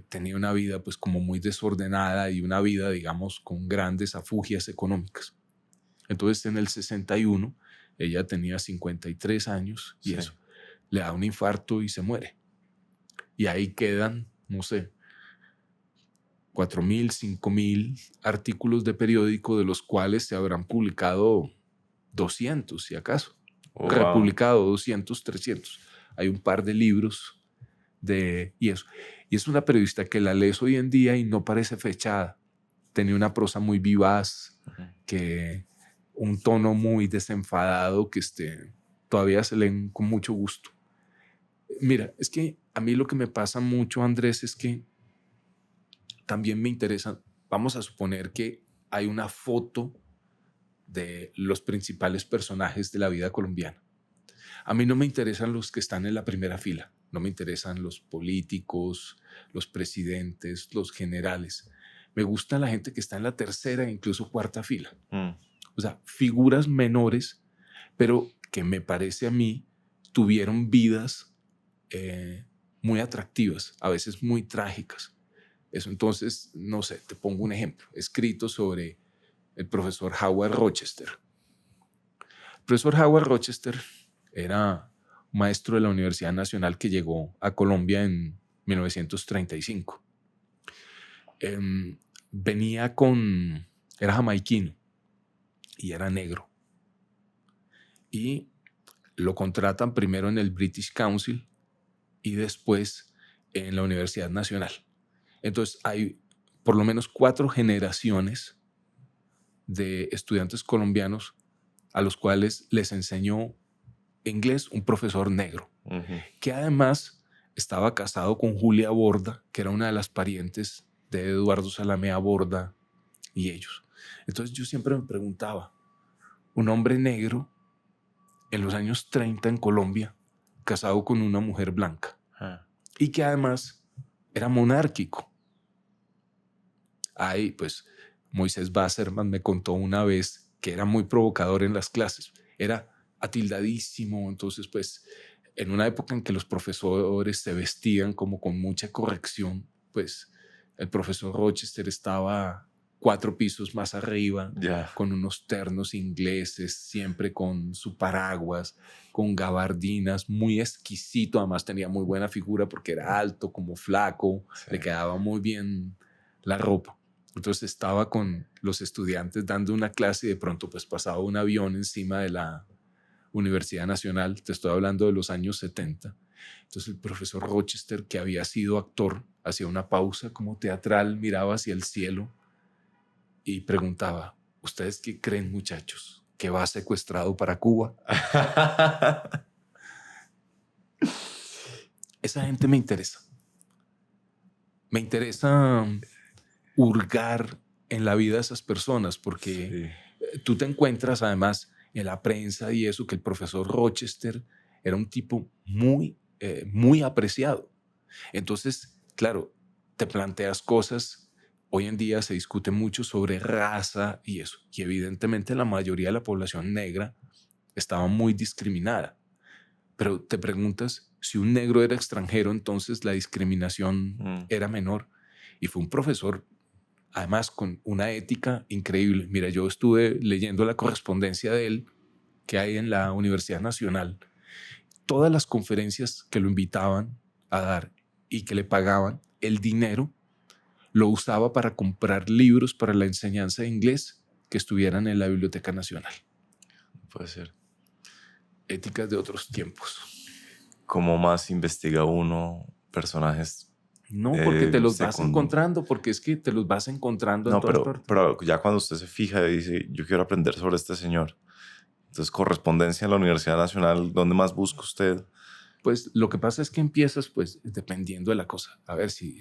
tenía una vida pues como muy desordenada y una vida, digamos, con grandes afugias económicas. Entonces en el 61 ella tenía 53 años y eso, le da un infarto y se muere. Y ahí quedan, no sé, 4.000, 5.000 artículos de periódico, de los cuales se habrán publicado 200, si acaso. Republicado 200, 300. Hay un par de libros y eso. Y es una periodista que la lees hoy en día y no parece fechada. Tenía una prosa muy vivaz, que un tono muy desenfadado que todavía se leen con mucho gusto. Mira, es que a mí lo que me pasa mucho, Andrés, es que también me interesa, vamos a suponer que hay una foto de los principales personajes de la vida colombiana. A mí no me interesan los que están en la primera fila, no me interesan los políticos, los presidentes, los generales. Me gusta la gente que está en la tercera e incluso cuarta fila. O sea, figuras menores, pero que me parece a mí tuvieron vidas muy atractivas, a veces muy trágicas. Eso, entonces, no sé, te pongo un ejemplo, escrito sobre el profesor Howard Rochester. El profesor Howard Rochester era un maestro de la Universidad Nacional que llegó a Colombia en 1935. Era jamaiquino y era negro. Y lo contratan primero en el British Council y después en la Universidad Nacional. Entonces hay por lo menos 4 generaciones de estudiantes colombianos a los cuales les enseñó inglés un profesor negro, que además estaba casado con Julia Borda, que era una de las parientes de Eduardo Salamea Borda y ellos. Entonces yo siempre me preguntaba, un hombre negro en los años 30 en Colombia, casado con una mujer blanca, y que además era monárquico. Ahí, pues, Moisés Basserman me contó una vez que era muy provocador en las clases. Era atildadísimo, entonces, pues, en una época en que los profesores se vestían como con mucha corrección, pues, el profesor Rochester estaba 4 pisos más arriba, con unos ternos ingleses, siempre con su paraguas, con gabardinas, muy exquisito. Además tenía muy buena figura porque era alto, como flaco, le quedaba muy bien la ropa. Entonces estaba con los estudiantes dando una clase y de pronto pues pasaba un avión encima de la Universidad Nacional. Te estoy hablando de los años 70. Entonces el profesor Rochester, que había sido actor, hacía una pausa como teatral, miraba hacia el cielo y preguntaba, ¿ustedes qué creen, muchachos? ¿Que va secuestrado para Cuba? Esa gente me interesa. Me interesa hurgar en la vida de esas personas porque tú te encuentras además en la prensa y eso, que el profesor Rochester era un tipo muy, muy apreciado. Entonces, claro, te planteas cosas. Hoy en día se discute mucho sobre raza y eso, y evidentemente la mayoría de la población negra estaba muy discriminada. Pero te preguntas, si un negro era extranjero, entonces la discriminación era menor. Y fue un profesor, además, con una ética increíble. Mira, yo estuve leyendo la correspondencia de él que hay en la Universidad Nacional. Todas las conferencias que lo invitaban a dar y que le pagaban, el dinero lo usaba para comprar libros para la enseñanza de inglés que estuvieran en la Biblioteca Nacional. Puede ser. Éticas de otros tiempos. ¿Cómo más investiga uno personajes? No, porque te los vas encontrando, porque es que te los vas encontrando en todas partes. Pero ya cuando usted se fija y dice, yo quiero aprender sobre este señor, entonces correspondencia en la Universidad Nacional, ¿dónde más busca usted? Pues lo que pasa es que empiezas, pues, dependiendo de la cosa. A ver si,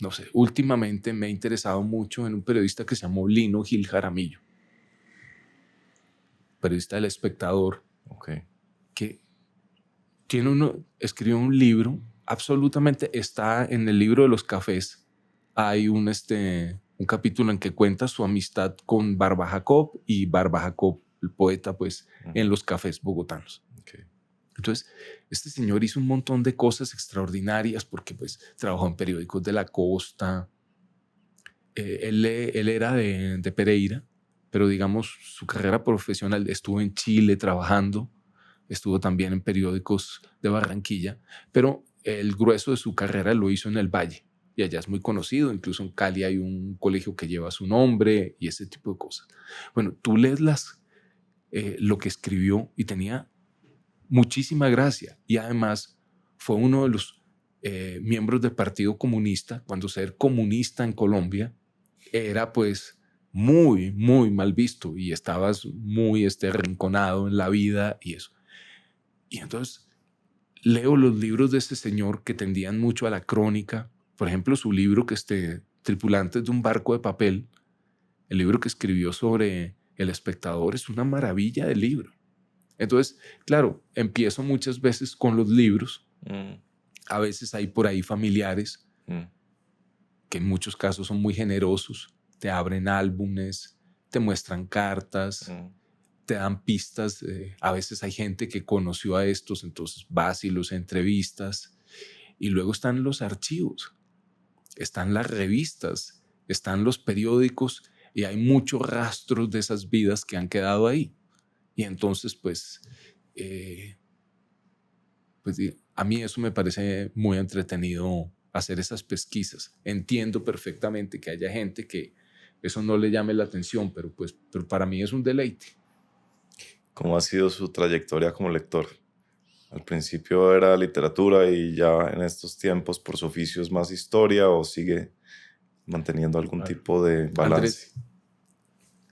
no sé, últimamente me he interesado mucho en un periodista que se llamó Lino Gil Jaramillo, periodista del Espectador, que escribió un libro, absolutamente está en el libro de los cafés. Hay un capítulo en que cuenta su amistad con Barba Jacob y Barba Jacob, el poeta, pues, en los cafés bogotanos. Entonces, este señor hizo un montón de cosas extraordinarias porque, pues, trabajó en periódicos de la costa. Él era de Pereira, pero, digamos, su carrera profesional estuvo en Chile trabajando, estuvo también en periódicos de Barranquilla, pero el grueso de su carrera lo hizo en el Valle. Y allá es muy conocido, incluso en Cali hay un colegio que lleva su nombre y ese tipo de cosas. Bueno, tú lees lo que escribió y tenía muchísima gracia, y además fue uno de los miembros del Partido Comunista, cuando ser comunista en Colombia era pues muy, muy mal visto y estabas muy arrinconado en la vida y eso. Y entonces leo los libros de este señor que tendían mucho a la crónica. Por ejemplo, su libro Tripulantes de un barco de papel, el libro que escribió sobre El Espectador, es una maravilla de libro. Entonces, claro, empiezo muchas veces con los libros. A veces hay por ahí familiares que en muchos casos son muy generosos. Te abren álbumes, te muestran cartas, te dan pistas. A veces hay gente que conoció a estos, entonces vas y los entrevistas. Y luego están los archivos, están las revistas, están los periódicos y hay muchos rastros de esas vidas que han quedado ahí. Y entonces, pues a mí eso me parece muy entretenido, hacer esas pesquisas. Entiendo perfectamente que haya gente que eso no le llame la atención, pero para mí es un deleite. ¿Cómo ha sido su trayectoria como lector? Al principio era literatura y ya en estos tiempos por su oficio es más historia, ¿o sigue manteniendo algún tipo de balance? Andrés,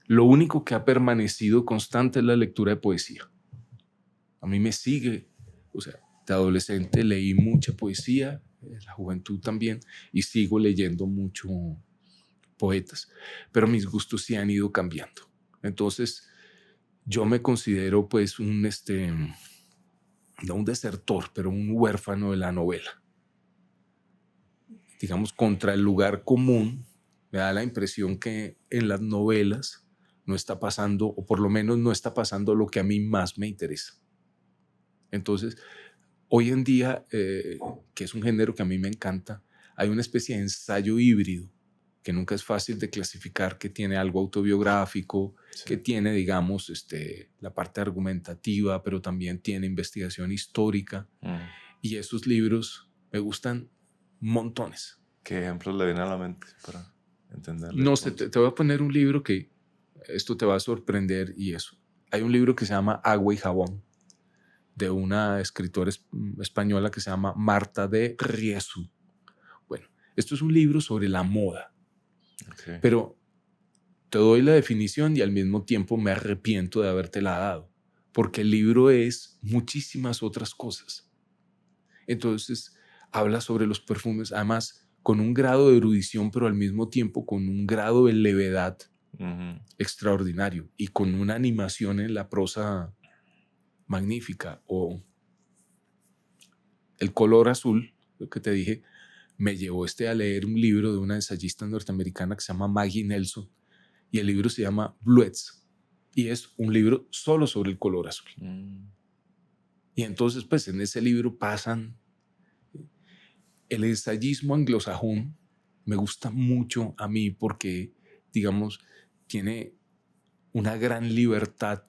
lo único que ha permanecido constante es la lectura de poesía. A mí me sigue, o sea, de adolescente leí mucha poesía, la juventud también, y sigo leyendo mucho poetas, pero mis gustos sí han ido cambiando. Entonces, yo me considero pues no un desertor, pero un huérfano de la novela. Digamos, contra el lugar común, me da la impresión que en las novelas no está pasando, o por lo menos no está pasando lo que a mí más me interesa. Entonces, hoy en día, que es un género que a mí me encanta, hay una especie de ensayo híbrido que nunca es fácil de clasificar, que tiene algo autobiográfico, sí, que tiene, digamos, la parte argumentativa, pero también tiene investigación histórica. Y esos libros me gustan montones. ¿Qué ejemplos le vienen a la mente para entenderlo? No sé, te voy a poner un libro que esto te va a sorprender y eso. Hay un libro que se llama Agua y Jabón, de una escritora española que se llama Marta de Riesu. Bueno, esto es un libro sobre la moda. Okay. Pero te doy la definición y al mismo tiempo me arrepiento de habértela dado, porque el libro es muchísimas otras cosas. Entonces, habla sobre los perfumes, además con un grado de erudición, pero al mismo tiempo con un grado de levedad extraordinario y con una animación en la prosa magnífica. O El color azul, lo que te dije, me llevó a leer un libro de una ensayista norteamericana que se llama Maggie Nelson, y el libro se llama Bluets, y es un libro solo sobre el color azul. Y entonces, pues en ese libro pasan el ensayismo anglosajón. Me gusta mucho a mí porque, digamos, tiene una gran libertad,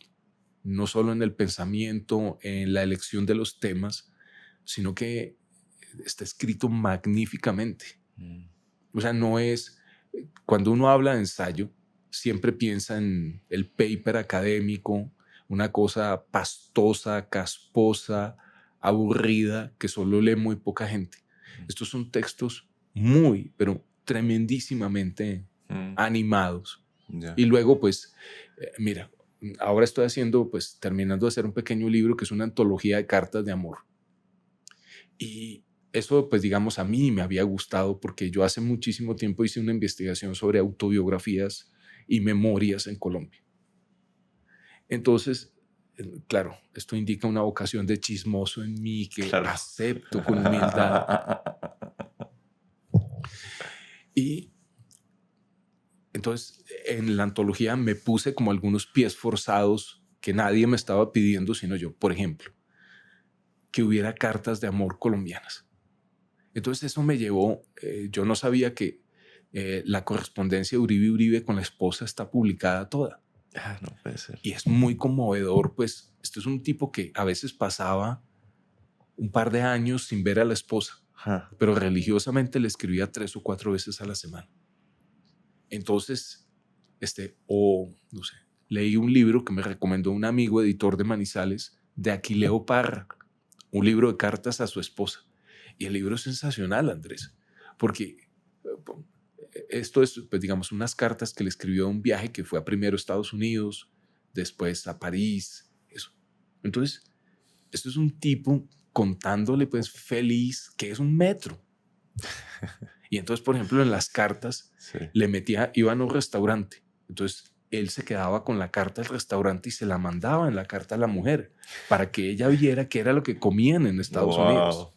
no solo en el pensamiento, en la elección de los temas, sino que está escrito magníficamente. O sea, no es, cuando uno habla de ensayo, siempre piensa en el paper académico, una cosa pastosa, casposa, aburrida, que solo lee muy poca gente. Estos son textos muy, pero tremendísimamente animados. Yeah. Y luego, pues, mira, ahora estoy haciendo, pues, terminando de hacer un pequeño libro que es una antología de cartas de amor. Y eso, pues, digamos, a mí me había gustado porque yo hace muchísimo tiempo hice una investigación sobre autobiografías y memorias en Colombia. Entonces, claro, esto indica una vocación de chismoso en mí que acepto con humildad. Y entonces, en la antología me puse como algunos pies forzados que nadie me estaba pidiendo, sino yo. Por ejemplo, que hubiera cartas de amor colombianas. Entonces eso me llevó, yo no sabía que la correspondencia de Uribe Uribe con la esposa está publicada toda. No puede ser. Y es muy conmovedor, pues esto es un tipo que a veces pasaba un par de años sin ver a la esposa, pero religiosamente le escribía 3 o 4 veces a la semana. Entonces, no sé, leí un libro que me recomendó un amigo editor de Manizales, de Aquileo Parra, un libro de cartas a su esposa. Y el libro es sensacional, Andrés, porque esto es, pues, digamos, unas cartas que le escribió a un viaje que fue primero a Estados Unidos, después a París, eso. Entonces, esto es un tipo contándole, pues, feliz que es un metro. Y entonces, por ejemplo, en las cartas iban a un restaurante. Entonces, él se quedaba con la carta del restaurante y se la mandaba en la carta a la mujer para que ella viera qué era lo que comían en Estados Unidos.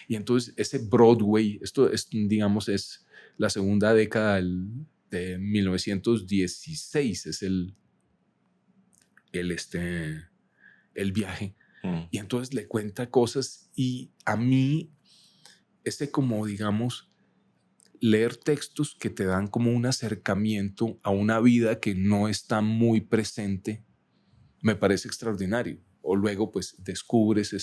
Y entonces ese Broadway, esto es, digamos, es la segunda década de 1916, es el, el viaje. Mm. Y entonces le cuenta cosas y a mí, como digamos, leer textos que te dan como un acercamiento a una vida que no está muy presente, me parece extraordinario. O luego pues descubres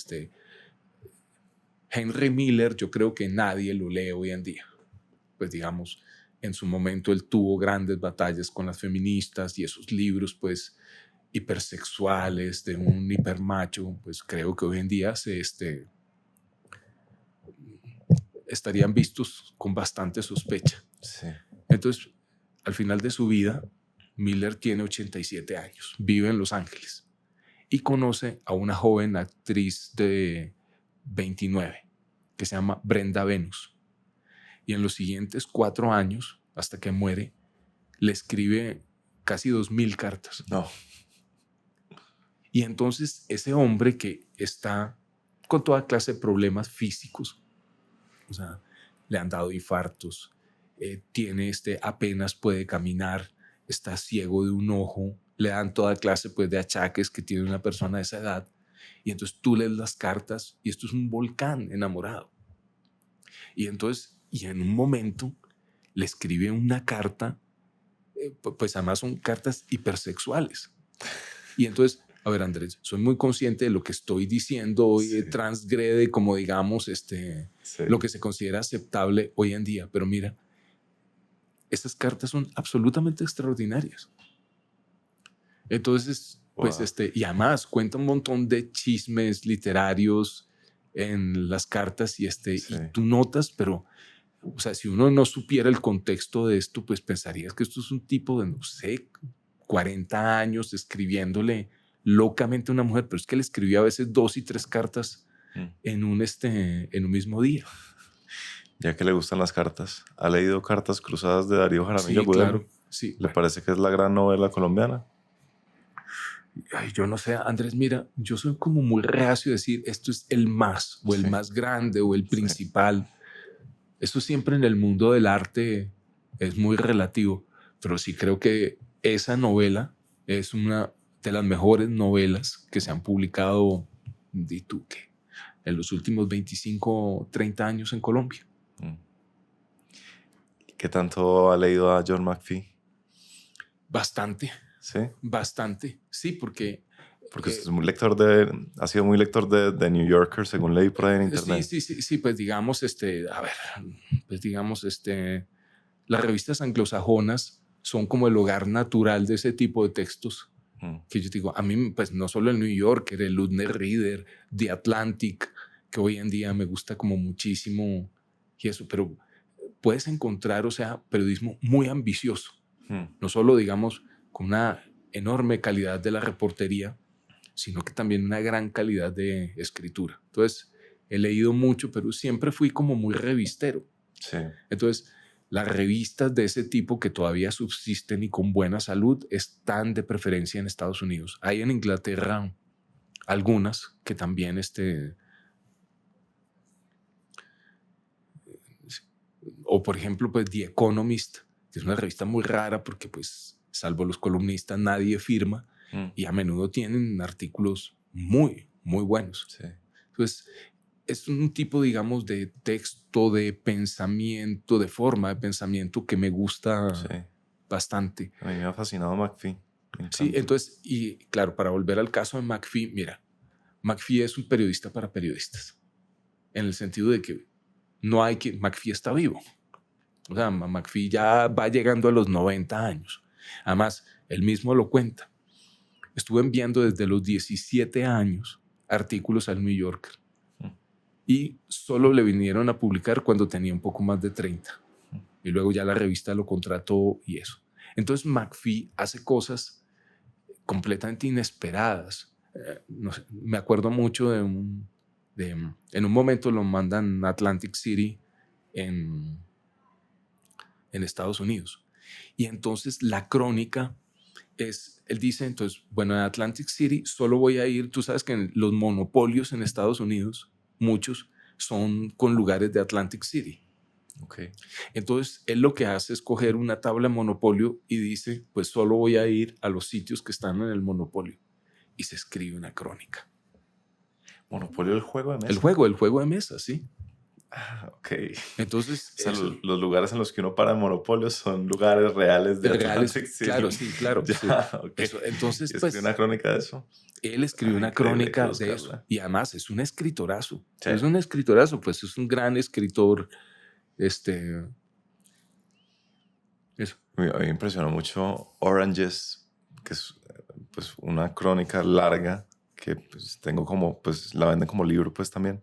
Henry Miller, yo creo que nadie lo lee hoy en día. Pues digamos, en su momento él tuvo grandes batallas con las feministas y esos libros pues hipersexuales de un hipermacho, pues creo que hoy en día estarían vistos con bastante sospecha. Sí. Entonces, al final de su vida, Miller tiene 87 años, vive en Los Ángeles y conoce a una joven actriz de 29 que se llama Brenda Venus. Y en los siguientes 4 años, hasta que muere, le escribe casi 2000 cartas. No. Y entonces ese hombre que está con toda clase de problemas físicos, o sea, le han dado infartos, tiene apenas puede caminar, está ciego de un ojo, le dan toda clase pues de achaques que tiene una persona de esa edad. Y entonces tú lees las cartas y esto es un volcán enamorado. Y entonces, y en un momento le escribe una carta, pues además son cartas hipersexuales. Y entonces, a ver, Andrés, soy muy consciente de lo que estoy diciendo hoy, Sí. transgrede como digamos Sí. lo que se considera aceptable hoy en día. Pero mira, esas cartas son absolutamente extraordinarias. Entonces, pues Wow. y además cuenta un montón de chismes literarios en las cartas y Sí. y tú notas, pero o sea, si uno no supiera el contexto de esto, pues pensarías que esto es un tipo de, no sé, 40 años escribiéndole locamente a una mujer, pero es que le escribía a veces 2 y 3 cartas Mm. en un mismo día. Ya que le gustan las cartas, ¿ha leído Cartas Cruzadas de Darío Jaramillo Sí, Gudelo? claro. Sí, ¿Le parece que es la gran novela colombiana? ay, yo no sé, Andrés, mira, yo soy como muy reacio a decir esto es el más, o el Sí. más grande, o el Sí. principal. Eso siempre en el mundo del arte es muy relativo, pero sí creo que esa novela es una de las mejores novelas que se han publicado, di tú, ¿qué? En los últimos 25, 30 años en Colombia. Mm. ¿Qué tanto ha leído a John McPhee? Bastante, Sí. bastante. Sí, porque Porque usted es muy lector ha sido muy lector de New Yorker, según leí por ahí en internet. sí, pues digamos, a ver, pues digamos, las revistas anglosajonas son como el hogar natural de ese tipo de textos. Mm. Que yo digo, a mí, pues no solo el New Yorker, el London Reader, The Atlantic, que hoy en día me gusta como muchísimo y eso, pero puedes encontrar, o sea, periodismo muy ambicioso, Mm. no solo, digamos, con una enorme calidad de la reportería, sino que también una gran calidad de escritura. Entonces, he leído mucho, pero siempre fui como muy revistero. Sí. Entonces, las revistas de ese tipo que todavía subsisten y con buena salud están de preferencia en Estados Unidos. Hay en Inglaterra algunas que también o por ejemplo pues The Economist, que es una revista muy rara porque pues salvo los columnistas nadie firma Mm. y a menudo tienen artículos muy, muy buenos. Sí. Entonces es un tipo, digamos, de texto, de pensamiento, de forma de pensamiento que me gusta Sí. bastante. A mí me ha fascinado McPhee. Me Sí, encanta. entonces, y claro, para volver al caso de McPhee, mira, McPhee es un periodista para periodistas, en el sentido de que no hay que, McPhee está vivo. O sea, McPhee ya va llegando a los 90 años. Además, él mismo lo cuenta. Estuve enviando desde los 17 años artículos al New Yorker y solo le vinieron a publicar cuando tenía un poco más de 30. Y luego ya la revista lo contrató y eso. Entonces McPhee hace cosas completamente inesperadas. No sé, me acuerdo mucho de en un momento lo mandan a Atlantic City en Estados Unidos. Y entonces la crónica él dice, entonces, bueno, en Atlantic City solo voy a ir, tú sabes que los monopolios en Estados Unidos, muchos, son con lugares de Atlantic City. Okay. Entonces, él lo que hace es coger una tabla de monopolio y dice, pues solo voy a ir a los sitios que están en el monopolio. y se escribe una crónica. Monopolio, el juego de mesa. El juego de mesa, sí. Ok. Entonces, O sea, los lugares en los que uno para en Monopolio son lugares reales de Atlantic City. Claro, sí, claro. Ya, Sí. ok. Eso, entonces, ¿Y escribe pues, una crónica de eso? él escribió una Increíble, hay que crónica de eso. buscarla. Y además es un escritorazo. Sí. Es un escritorazo, pues es un gran escritor. Eso. A mí me impresionó mucho Oranges, que es pues una crónica larga que pues, tengo como, pues la venden como libro pues también,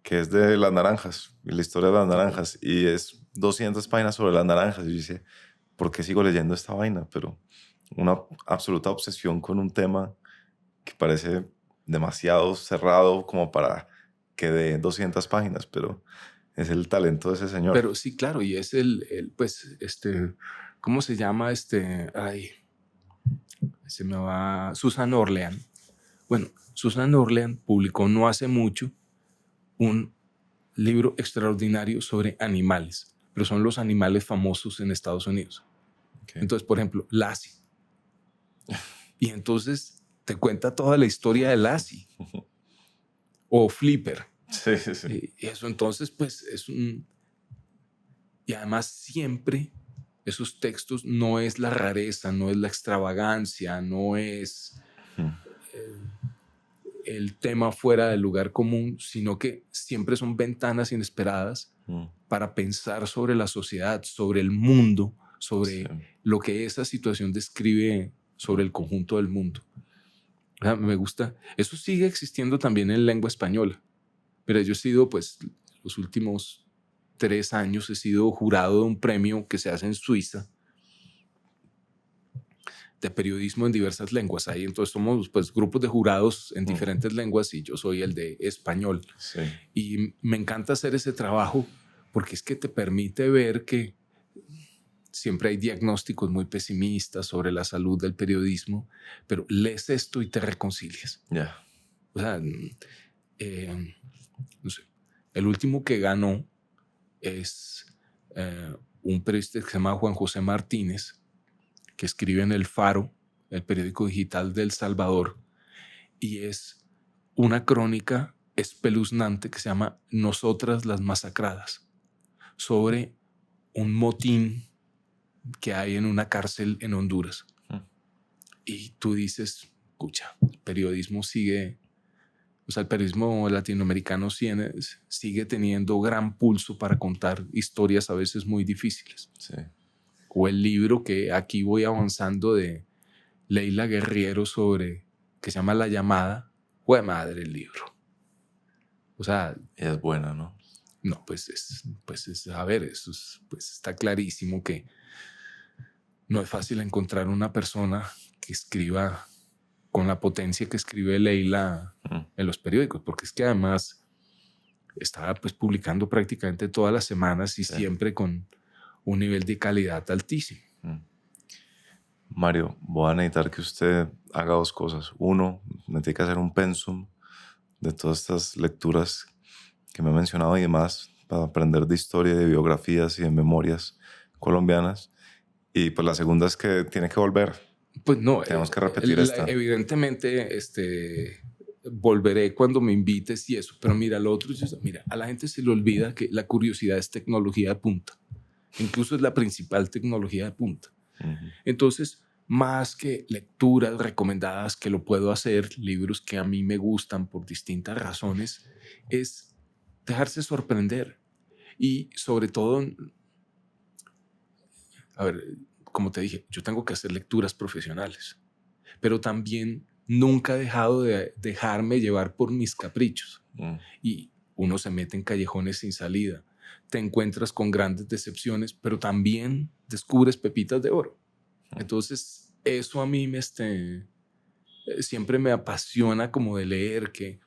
que es de las naranjas, y la historia de las naranjas, y es 200 páginas sobre las naranjas, y yo dije, ¿por qué sigo leyendo esta vaina? Pero una absoluta obsesión con un tema que parece demasiado cerrado como para que dé 200 páginas, pero es el talento de ese señor. Pero sí, claro, y es pues, ¿cómo se llama? Ay, se me va, Susan Orlean. Bueno, Susan Orlean publicó no hace mucho un libro extraordinario sobre animales, pero son los animales famosos en Estados Unidos. Okay. Entonces, por ejemplo, Lassie. Y entonces te cuenta toda la historia de Lassie. O Flipper. Sí, sí, sí. Y eso entonces, pues, es un... Y además siempre esos textos no es la rareza, no es la extravagancia, no es el tema fuera del lugar común, sino que siempre son ventanas inesperadas para pensar sobre la sociedad, sobre el mundo, sobre lo que esa situación describe sobre el conjunto del mundo. Me gusta. Eso sigue existiendo también en lengua española. Pero yo he sido, pues, los últimos 3 años he sido jurado de un premio que se hace en Suiza de periodismo en diversas lenguas. Ahí entonces somos pues grupos de jurados en diferentes lenguas y yo soy el de español. Sí. Y me encanta hacer ese trabajo porque es que te permite ver que siempre hay diagnósticos muy pesimistas sobre la salud del periodismo, pero lees esto y te reconcilias. Yeah. O sea, no sé, el último que ganó es un periodista que se llama Juan José Martínez, que escribe en El Faro, el periódico digital de El Salvador, y es una crónica espeluznante que se llama Nosotras las Masacradas, sobre un motín que hay en una cárcel en Honduras. Y tú dices, escucha, el periodismo sigue, o sea, el periodismo latinoamericano sigue teniendo gran pulso para contar historias a veces muy difíciles. Sí. O el libro que aquí voy avanzando de Leila Guerriero que se llama La Llamada. ¡Jue madre el libro! O sea... Ella es buena, ¿no? No, pues a ver, eso pues está clarísimo que no es fácil encontrar una persona que escriba con la potencia que escribe Leila en los periódicos, porque es que además estaba pues publicando prácticamente todas las semanas y siempre con un nivel de calidad altísimo. Mario, voy a necesitar que usted haga 2 cosas. Uno, me tiene que hacer un pensum de todas estas lecturas que me ha mencionado y demás para aprender de historia, de biografías y de memorias colombianas. Y pues la segunda es que tiene que volver. Pues no. Tenemos que repetir esta. Evidentemente, volveré cuando me invites y eso. Pero mira, lo otro es, mira, a la gente se le olvida que la curiosidad es tecnología de punta. Incluso es la principal tecnología de punta. Entonces, más que lecturas recomendadas que lo puedo hacer, libros que a mí me gustan por distintas razones, es dejarse sorprender. Y sobre todo, a ver, como te dije, yo tengo que hacer lecturas profesionales, pero también nunca he dejado de dejarme llevar por mis caprichos. Y uno se mete en callejones sin salida, te encuentras con grandes decepciones, pero también descubres pepitas de oro. Entonces, eso a mí siempre me apasiona como de leer, que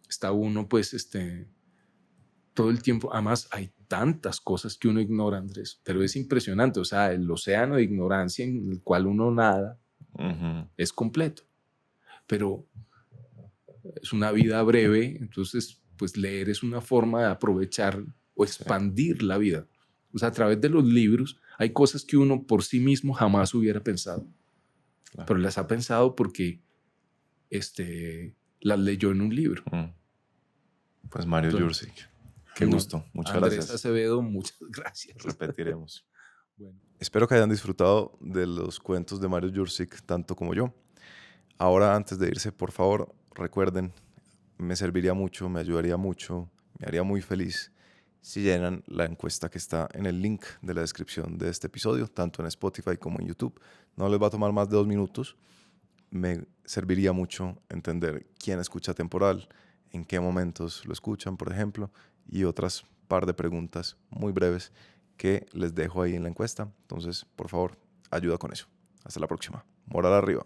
está uno pues todo el tiempo. Además, hay tantas cosas que uno ignora, Andrés, pero es impresionante. O sea, el océano de ignorancia en el cual uno nada es completo. Pero es una vida breve, entonces pues leer es una forma de aprovechar o expandir la vida. O sea, a través de los libros hay cosas que uno por sí mismo jamás hubiera pensado. Claro. Pero las ha pensado porque las leyó en un libro. Pues Mario Entonces, Jursic, qué no, gusto, muchas Andrés gracias. Acevedo, muchas gracias. Repetiremos. Bueno, Espero que hayan disfrutado de los cuentos de Mario Jursic tanto como yo. Ahora, antes de irse, por favor, recuerden, me serviría mucho, me ayudaría mucho, me haría muy feliz si llenan la encuesta que está en el link de la descripción de este episodio, tanto en Spotify como en YouTube. No les va a tomar más de 2 minutos. Me serviría mucho entender quién escucha Temporal, en qué momentos lo escuchan, por ejemplo, y otras par de preguntas muy breves que les dejo ahí en la encuesta. Entonces, por favor, ayuda con eso. Hasta la próxima. Moral arriba.